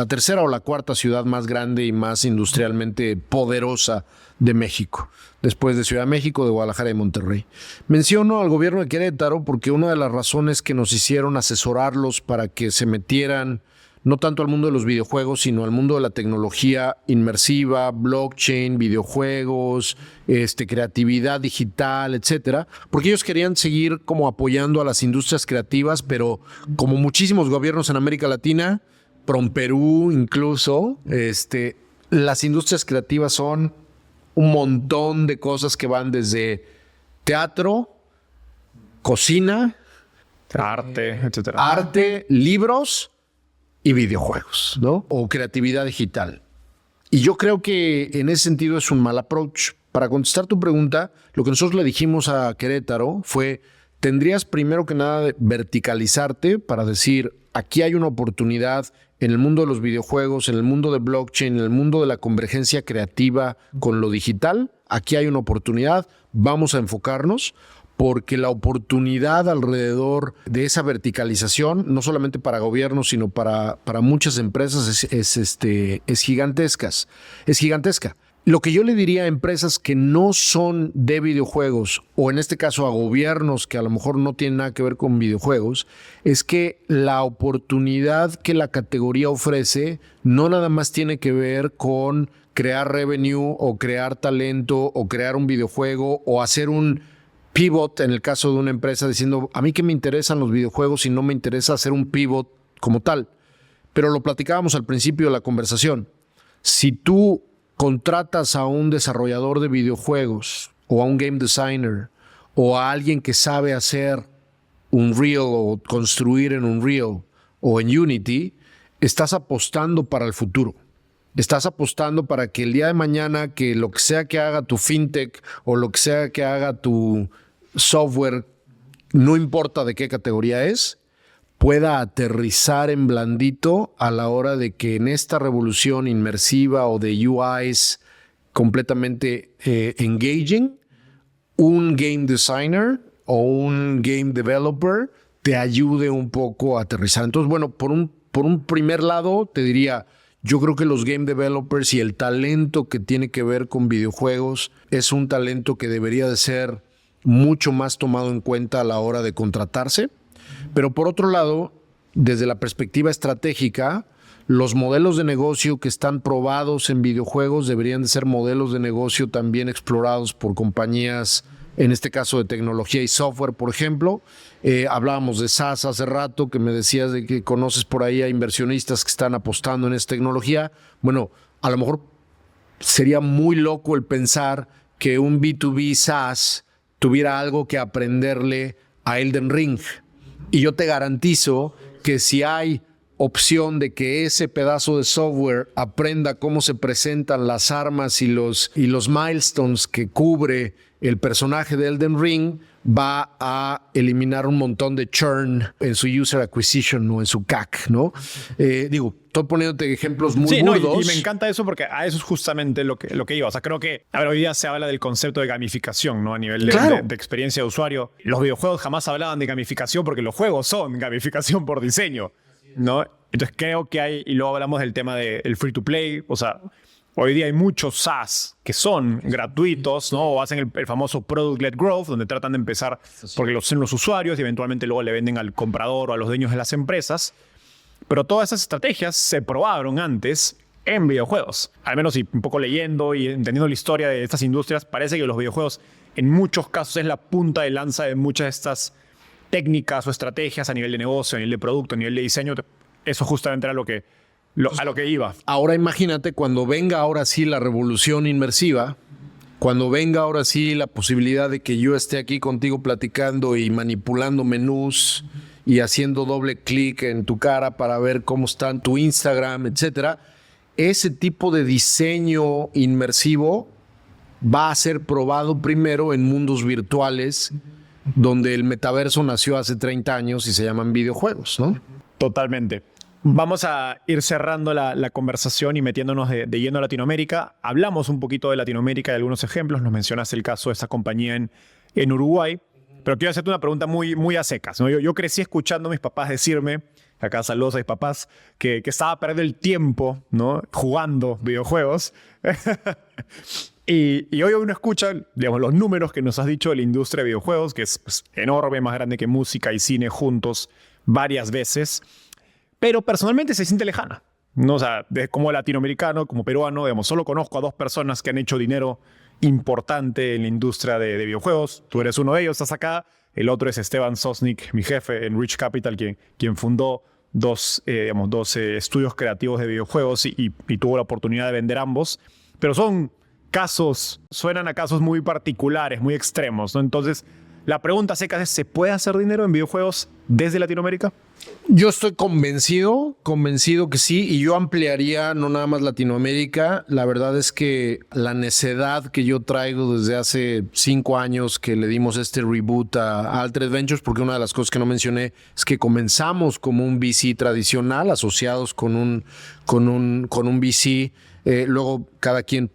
tercera o la cuarta ciudad más grande y más industrialmente poderosa de México, después de Ciudad de México, de Guadalajara y Monterrey. Menciono al gobierno de Querétaro porque una de las razones que nos hicieron asesorarlos para que se metieran no tanto al mundo de los videojuegos, sino al mundo de la tecnología inmersiva, blockchain, videojuegos, creatividad digital, etcétera, porque ellos querían seguir como apoyando a las industrias creativas, pero como muchísimos gobiernos en América Latina, Perú incluso, las industrias creativas son un montón de cosas que van desde teatro, cocina, arte, etcétera. Arte, libros y videojuegos, ¿no? O creatividad digital. Y yo creo que en ese sentido es un mal approach. Para contestar tu pregunta, lo que nosotros le dijimos a Querétaro fue, tendrías primero que nada de verticalizarte para decir, aquí hay una oportunidad en el mundo de los videojuegos, en el mundo de blockchain, en el mundo de la convergencia creativa con lo digital. Aquí hay una oportunidad, vamos a enfocarnos, porque la oportunidad alrededor de esa verticalización, no solamente para gobiernos, sino para muchas empresas, es gigantesca. Es gigantesca. Lo que yo le diría a empresas que no son de videojuegos, o en este caso a gobiernos que a lo mejor no tienen nada que ver con videojuegos, es que la oportunidad que la categoría ofrece no nada más tiene que ver con crear revenue o crear talento o crear un videojuego o hacer un pivot en el caso de una empresa diciendo, a mí que me interesan los videojuegos y no me interesa hacer un pivot como tal. Pero lo platicábamos al principio de la conversación. Si tú contratas a un desarrollador de videojuegos o a un game designer o a alguien que sabe hacer Unreal o construir en Unreal o en Unity, estás apostando para el futuro. Estás apostando para que el día de mañana, que lo que sea que haga tu fintech o lo que sea que haga tu software, no importa de qué categoría es, pueda aterrizar en blandito a la hora de que en esta revolución inmersiva o de UIs completamente engaging, un game designer o un game developer te ayude un poco a aterrizar. Entonces, bueno, por un primer lado te diría, yo creo que los game developers y el talento que tiene que ver con videojuegos es un talento que debería de ser mucho más tomado en cuenta a la hora de contratarse. Pero por otro lado, desde la perspectiva estratégica, los modelos de negocio que están probados en videojuegos deberían de ser modelos de negocio también explorados por compañías, en este caso de tecnología y software, por ejemplo. Hablábamos de SaaS hace rato, que me decías de que conoces por ahí a inversionistas que están apostando en esta tecnología. Bueno, a lo mejor sería muy loco el pensar que un B2B SaaS tuviera algo que aprenderle a Elden Ring. Y yo te garantizo que si hay opción de que ese pedazo de software aprenda cómo se presentan las armas y los milestones que cubre el personaje de Elden Ring, va a eliminar un montón de churn en su user acquisition o en su CAC, ¿no? Estoy poniéndote ejemplos muy burdos. Y me encanta eso porque a eso es justamente lo que iba. O sea, creo que hoy día se habla del concepto de gamificación, ¿no? A nivel de experiencia de usuario. Los videojuegos jamás hablaban de gamificación porque los juegos son gamificación por diseño, ¿no? Entonces creo que hay, y luego hablamos del tema del free to play, o sea, hoy día hay muchos SaaS que son gratuitos, ¿no? O hacen el famoso product-led growth, donde tratan de empezar porque los hacen los usuarios y eventualmente luego le venden al comprador o a los dueños de las empresas. Pero todas esas estrategias se probaron antes en videojuegos. Al menos y un poco leyendo y entendiendo la historia de estas industrias, parece que los videojuegos en muchos casos es la punta de lanza de muchas de estas técnicas o estrategias a nivel de negocio, a nivel de producto, a nivel de diseño. Eso justamente era a lo que iba. Ahora imagínate cuando venga ahora sí la revolución inmersiva, cuando venga ahora sí la posibilidad de que yo esté aquí contigo platicando y manipulando menús y haciendo doble clic en tu cara para ver cómo está en tu Instagram, etcétera. Ese tipo de diseño inmersivo va a ser probado primero en mundos virtuales, donde el metaverso nació hace 30 años y se llaman videojuegos, ¿no? Totalmente. Vamos a ir cerrando la conversación y metiéndonos de lleno a Latinoamérica. Hablamos un poquito de Latinoamérica y algunos ejemplos. Nos mencionaste el caso de esa compañía en Uruguay. Pero quiero hacerte una pregunta muy a secas, ¿no? Yo crecí escuchando a mis papás decirme, acá saludos a mis papás, que estaba perdiendo el tiempo, ¿no? Jugando videojuegos. y hoy uno escucha, digamos, los números que nos has dicho de la industria de videojuegos, que es pues, enorme, más grande que música y cine juntos varias veces. Pero personalmente se siente lejana, ¿no? O sea, como latinoamericano, como peruano, digamos, solo conozco a 2 personas que han hecho dinero importante en la industria de videojuegos. Tú eres uno de ellos, estás acá. El otro es Esteban Sosnick, mi jefe en Rich Capital, quien fundó dos estudios creativos de videojuegos y tuvo la oportunidad de vender ambos. Pero suenan a casos muy particulares, muy extremos, ¿no? Entonces, La pregunta seca es, ¿se puede hacer dinero en videojuegos desde Latinoamérica? Yo estoy convencido que sí, y yo ampliaría no nada más Latinoamérica. La verdad es que la necedad que yo traigo desde hace 5 años que le dimos este reboot a Altered Ventures, porque una de las cosas que no mencioné es que comenzamos como un VC tradicional, asociados con un VC. Luego cada quien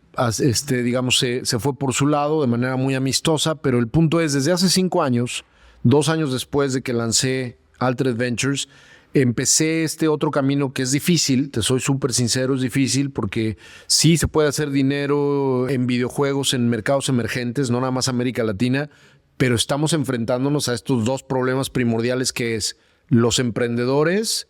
digamos, se fue por su lado de manera muy amistosa, pero el punto es, desde hace 5 años, 2 años después de que lancé Altered Ventures, empecé este otro camino que es difícil, te soy súper sincero, es difícil porque sí se puede hacer dinero en videojuegos en mercados emergentes, no nada más América Latina, pero estamos enfrentándonos a estos 2 problemas primordiales, que es los emprendedores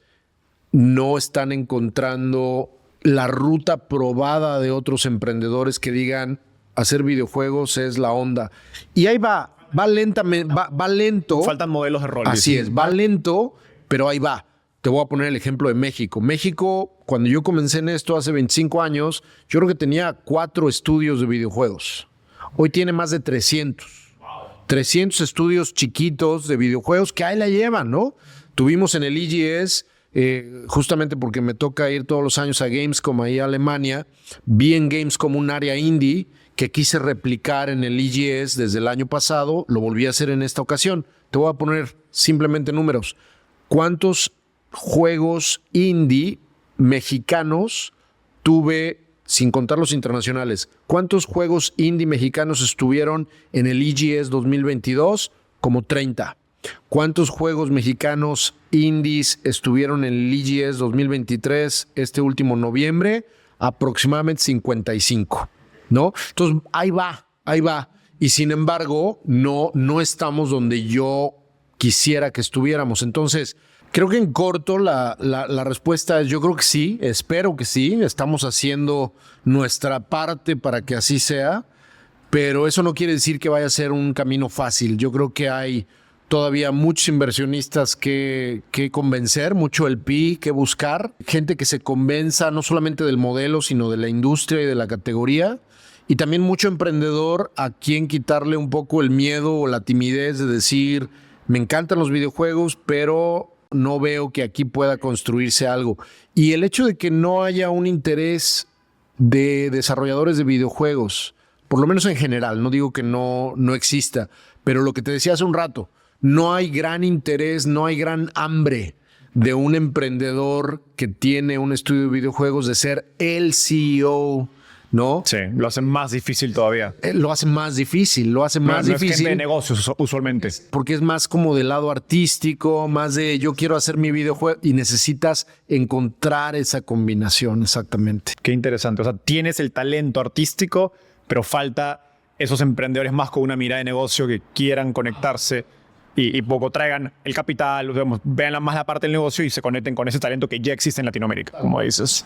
no están encontrando la ruta probada de otros emprendedores que digan hacer videojuegos es la onda. Y ahí va lentamente, va lento. Faltan modelos de rol. Así es, va lento, pero ahí va. Te voy a poner el ejemplo de México. México, cuando yo comencé en esto hace 25 años, yo creo que tenía 4 estudios de videojuegos. Hoy tiene más de 300. 300 estudios chiquitos de videojuegos que ahí la llevan, ¿no? Tuvimos en el EGS, justamente porque me toca ir todos los años a Gamescom ahí a Alemania, vi en Gamescom un área indie que quise replicar en el EGS desde el año pasado, lo volví a hacer en esta ocasión. Te voy a poner simplemente números. ¿Cuántos juegos indie mexicanos tuve, sin contar los internacionales? ¿Cuántos juegos indie mexicanos estuvieron en el EGS 2022? Como 30. ¿Cuántos juegos mexicanos indies estuvieron en el EGS 2023 este último noviembre? Aproximadamente 55, ¿no? Entonces, ahí va. Y sin embargo, no estamos donde yo quisiera que estuviéramos. Entonces, creo que en corto la respuesta es yo creo que sí, espero que sí. Estamos haciendo nuestra parte para que así sea, pero eso no quiere decir que vaya a ser un camino fácil. Yo creo que hay todavía muchos inversionistas que convencer, mucho LP que buscar, gente que se convenza no solamente del modelo, sino de la industria y de la categoría, y también mucho emprendedor a quien quitarle un poco el miedo o la timidez de decir, me encantan los videojuegos, pero no veo que aquí pueda construirse algo. Y el hecho de que no haya un interés de desarrolladores de videojuegos, por lo menos en general, no digo que no exista, pero lo que te decía hace un rato, no hay gran interés, no hay gran hambre de un emprendedor que tiene un estudio de videojuegos de ser el CEO, ¿no? Sí, lo hacen más difícil todavía. Lo hace más difícil, No es gente de negocios usualmente. Porque es más como del lado artístico, más de yo quiero hacer mi videojuego y necesitas encontrar esa combinación exactamente. Qué interesante. O sea, tienes el talento artístico, pero falta esos emprendedores más con una mirada de negocio que quieran conectarse y poco traigan el capital, digamos, vean más la parte del negocio y se conecten con ese talento que ya existe en Latinoamérica, como dices.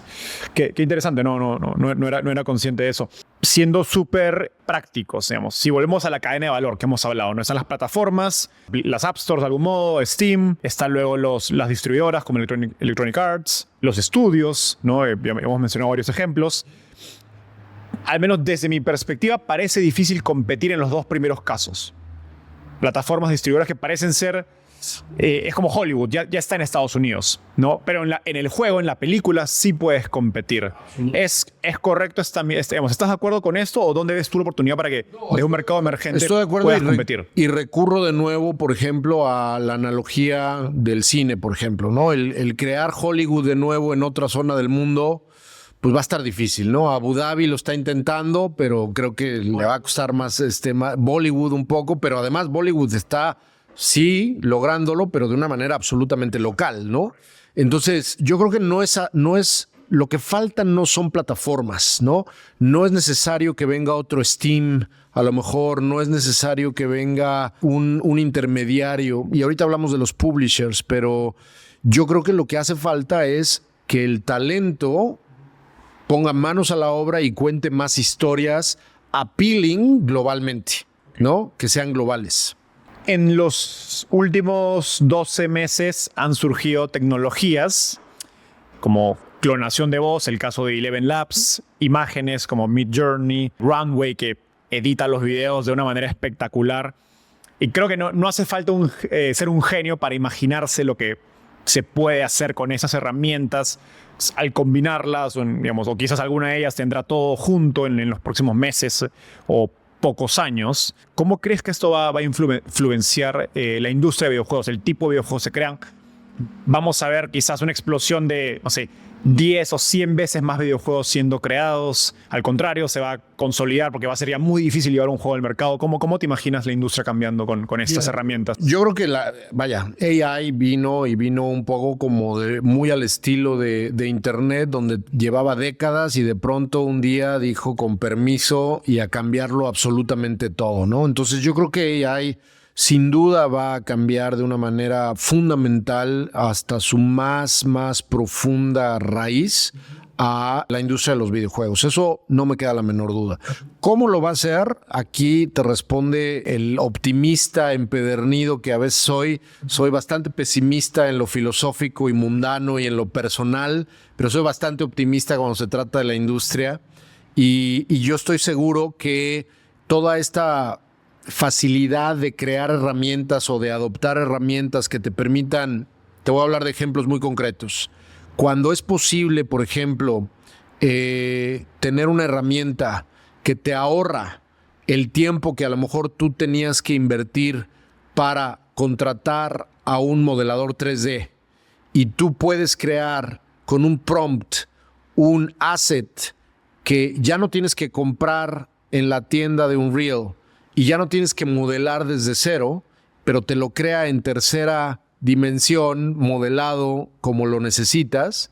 Qué interesante, no era consciente de eso. Siendo súper prácticos, digamos, si volvemos a la cadena de valor que hemos hablado, ¿no? Están las plataformas, las App Stores de algún modo, Steam, están luego las distribuidoras como Electronic Arts, los estudios, ¿no? Ya hemos mencionado varios ejemplos. Al menos desde mi perspectiva, parece difícil competir en los 2 primeros casos. Plataformas distribuidoras que parecen ser, es como Hollywood, ya está en Estados Unidos, ¿no? Pero en el juego, en la película, sí puedes competir. ¿Es correcto? ¿Estás de acuerdo con esto? ¿O dónde ves tú la oportunidad para que de un mercado emergente Estoy de acuerdo puedas competir? Y recurro de nuevo, por ejemplo, a la analogía del cine, por ejemplo, ¿no? El crear Hollywood de nuevo en otra zona del mundo, pues va a estar difícil, ¿no? Abu Dhabi lo está intentando, pero creo que le va a costar más, más Bollywood un poco, pero además Bollywood está, sí, lográndolo, pero de una manera absolutamente local, ¿no? Entonces, yo creo que no es lo que faltan no son plataformas, ¿no? No es necesario que venga otro Steam, a lo mejor no es necesario que venga un intermediario, y ahorita hablamos de los publishers, pero yo creo que lo que hace falta es que el talento ponga manos a la obra y cuente más historias appealing globalmente, ¿no? Que sean globales. En los últimos 12 meses han surgido tecnologías como clonación de voz, el caso de Eleven Labs, imágenes como Midjourney, Runway, que edita los videos de una manera espectacular. Y creo que no hace falta ser un genio para imaginarse lo que se puede hacer con esas herramientas al combinarlas, o quizás alguna de ellas tendrá todo junto en los próximos meses o pocos años. ¿Cómo crees que esto va a influenciar la industria de videojuegos, el tipo de videojuegos que se crean? Vamos a ver quizás una explosión de, 10 o 100 veces más videojuegos siendo creados. Al contrario, se va a consolidar porque va a ser ya muy difícil llevar un juego al mercado. ¿Cómo te imaginas la industria cambiando con estas herramientas? Yo creo que AI vino un poco como muy al estilo de Internet, donde llevaba décadas y de pronto un día dijo con permiso y a cambiarlo absolutamente todo, ¿no? Entonces yo creo que AI sin duda va a cambiar de una manera fundamental hasta su más profunda raíz a la industria de los videojuegos. Eso no me queda la menor duda. ¿Cómo lo va a hacer? Aquí te responde el optimista empedernido que a veces soy. Soy bastante pesimista en lo filosófico y mundano y en lo personal, pero soy bastante optimista cuando se trata de la industria. Y yo estoy seguro que toda esta facilidad de crear herramientas o de adoptar herramientas que te permitan, te voy a hablar de ejemplos muy concretos. Cuando es posible, por ejemplo, tener una herramienta que te ahorra el tiempo que a lo mejor tú tenías que invertir para contratar a un modelador 3D y tú puedes crear con un prompt un asset que ya no tienes que comprar en la tienda de Unreal y ya no tienes que modelar desde cero, pero te lo crea en tercera dimensión, modelado como lo necesitas,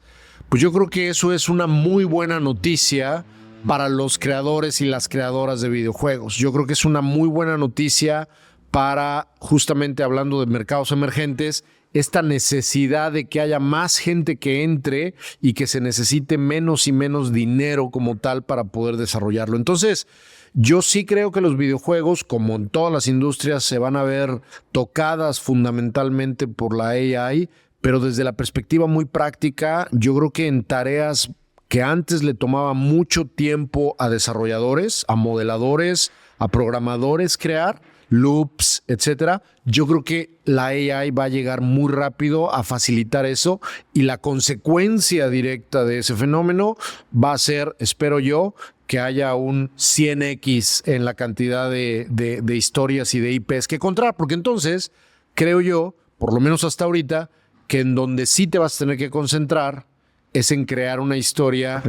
pues yo creo que eso es una muy buena noticia para los creadores y las creadoras de videojuegos. Yo creo que es una muy buena noticia para, justamente hablando de mercados emergentes, esta necesidad de que haya más gente que entre y que se necesite menos y menos dinero como tal para poder desarrollarlo. Entonces, yo sí creo que los videojuegos, como en todas las industrias, se van a ver tocadas fundamentalmente por la AI, pero desde la perspectiva muy práctica, yo creo que en tareas que antes le tomaba mucho tiempo a desarrolladores, a modeladores, a programadores crear, loops, etcétera, yo creo que la AI va a llegar muy rápido a facilitar eso y la consecuencia directa de ese fenómeno va a ser, espero yo, que haya un 100x en la cantidad de historias y de IPs que encontrar, porque entonces creo yo, por lo menos hasta ahorita, que en donde sí te vas a tener que concentrar es en crear una historia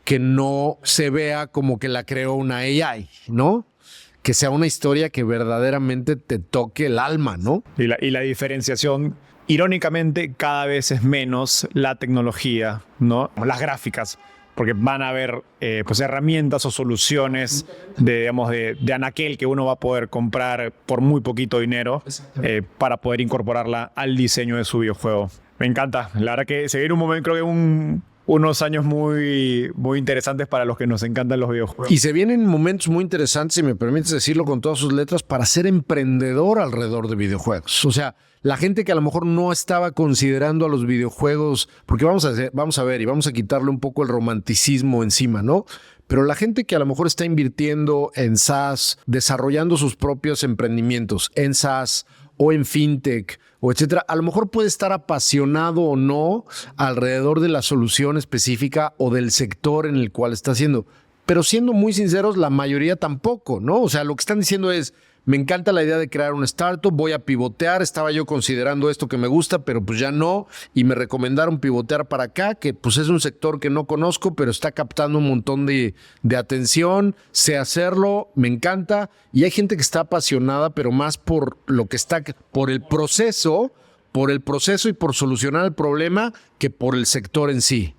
que no se vea como que la creó una AI, ¿no? Que sea una historia que verdaderamente te toque el alma, ¿no? Y la diferenciación, irónicamente, cada vez es menos la tecnología, ¿no? Las gráficas, porque van a haber herramientas o soluciones de anaquel que uno va a poder comprar por muy poquito dinero para poder incorporarla al diseño de su videojuego. Me encanta. La verdad que se viene un momento, creo que unos años muy interesantes para los que nos encantan los videojuegos. Y se vienen momentos muy interesantes, si me permites decirlo con todas sus letras, para ser emprendedor alrededor de videojuegos. O sea, la gente que a lo mejor no estaba considerando a los videojuegos, porque vamos a ver y vamos a quitarle un poco el romanticismo encima, ¿no? Pero la gente que a lo mejor está invirtiendo en SaaS, desarrollando sus propios emprendimientos en SaaS o en fintech o etcétera, a lo mejor puede estar apasionado o no alrededor de la solución específica o del sector en el cual está haciendo. Pero siendo muy sinceros, la mayoría tampoco, ¿no? O sea, lo que están diciendo es, me encanta la idea de crear un startup, voy a pivotear, estaba yo considerando esto que me gusta, pero pues ya no, y me recomendaron pivotear para acá, que pues es un sector que no conozco, pero está captando un montón de atención, sé hacerlo, me encanta, y hay gente que está apasionada, pero más por lo que está, por el proceso y por solucionar el problema, que por el sector en sí.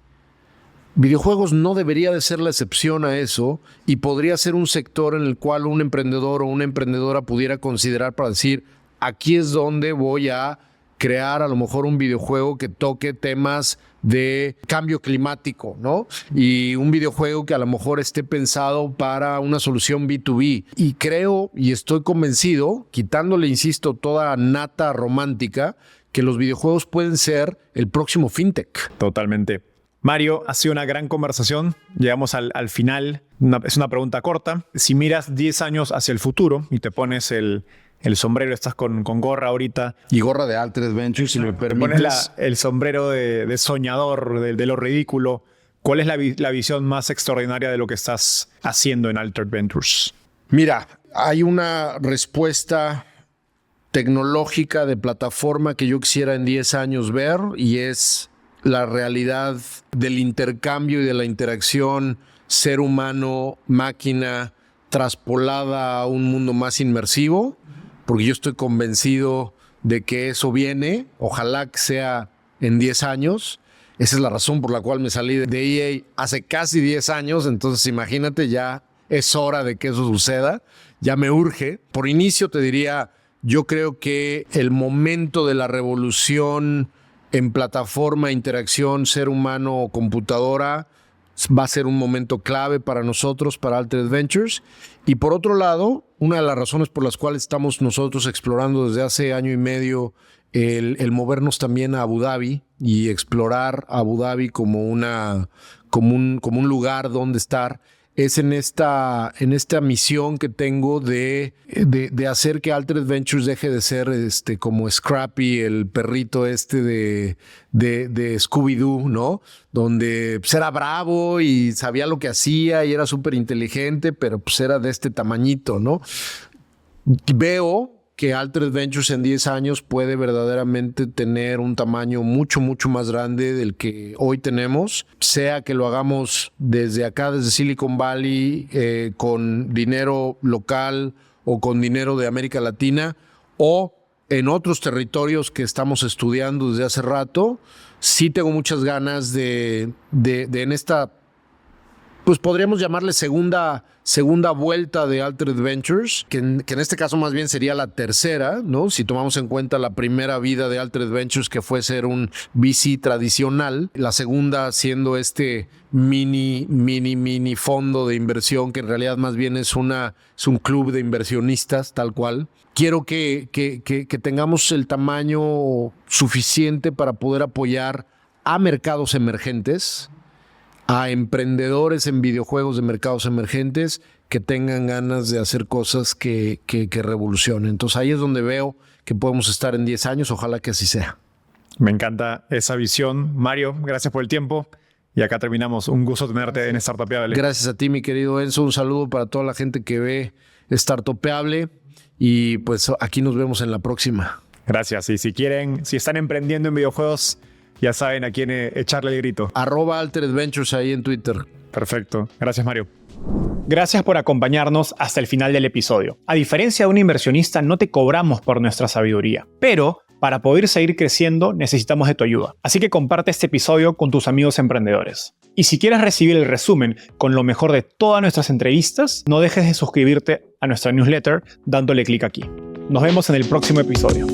Videojuegos no debería de ser la excepción a eso y podría ser un sector en el cual un emprendedor o una emprendedora pudiera considerar para decir, aquí es donde voy a crear a lo mejor un videojuego que toque temas de cambio climático, ¿no? Y un videojuego que a lo mejor esté pensado para una solución B2B. Y creo y estoy convencido, quitándole, insisto, toda nata romántica, que los videojuegos pueden ser el próximo fintech. Totalmente. Mario, ha sido una gran conversación. Llegamos al final. Es una pregunta corta. Si miras 10 años hacia el futuro y te pones el el sombrero, estás con gorra ahorita. Y gorra de Altered Ventures, si me Te permites. pones el sombrero de soñador, de lo ridículo. ¿Cuál es la visión más extraordinaria de lo que estás haciendo en Altered Ventures? Mira, hay una respuesta tecnológica de plataforma que yo quisiera en 10 años ver, y es la realidad del intercambio y de la interacción ser humano-máquina traspolada a un mundo más inmersivo, porque yo estoy convencido de que eso viene. Ojalá que sea en 10 años. Esa es la razón por la cual me salí de EA hace casi 10 años. Entonces, imagínate, ya es hora de que eso suceda. Ya me urge. Por inicio te diría, yo creo que el momento de la revolución en plataforma, interacción, ser humano o computadora, va a ser un momento clave para nosotros, para Altered Ventures. Y por otro lado, una de las razones por las cuales estamos nosotros explorando desde hace año y medio el movernos también a Abu Dhabi y explorar Abu Dhabi como un lugar donde estar, es en esta misión que tengo de hacer que Altered Ventures deje de ser como Scrappy, el perrito de Scooby-Doo, ¿no? Donde pues, era bravo y sabía lo que hacía y era súper inteligente, pero pues era de este tamañito, ¿no? Veo que Altered Ventures en 10 años puede verdaderamente tener un tamaño mucho, mucho más grande del que hoy tenemos, sea que lo hagamos desde acá, desde Silicon Valley, con dinero local o con dinero de América Latina, o en otros territorios que estamos estudiando desde hace rato. Sí tengo muchas ganas de en esta, pues podríamos llamarle segunda vuelta de Altered Ventures, que en este caso más bien sería la tercera, ¿no? Si tomamos en cuenta la primera vida de Altered Ventures, que fue ser un VC tradicional, la segunda siendo este mini fondo de inversión, que en realidad más bien es un club de inversionistas, tal cual. Quiero que tengamos el tamaño suficiente para poder apoyar a mercados emergentes, a emprendedores en videojuegos de mercados emergentes que tengan ganas de hacer cosas que revolucionen. Entonces ahí es donde veo que podemos estar en 10 años. Ojalá que así sea. Me encanta esa visión. Mario, gracias por el tiempo. Y acá terminamos. Un gusto tenerte en Startupeable. Gracias a ti, mi querido Enzo. Un saludo para toda la gente que ve Startupeable. Y pues aquí nos vemos en la próxima. Gracias. Y si están emprendiendo en videojuegos, ya saben a quién echarle el grito. @Altered Ventures ahí en Twitter. Perfecto. Gracias, Mario. Gracias por acompañarnos hasta el final del episodio. A diferencia de un inversionista, no te cobramos por nuestra sabiduría, pero para poder seguir creciendo necesitamos de tu ayuda. Así que comparte este episodio con tus amigos emprendedores. Y si quieres recibir el resumen con lo mejor de todas nuestras entrevistas, no dejes de suscribirte a nuestra newsletter dándole clic aquí. Nos vemos en el próximo episodio.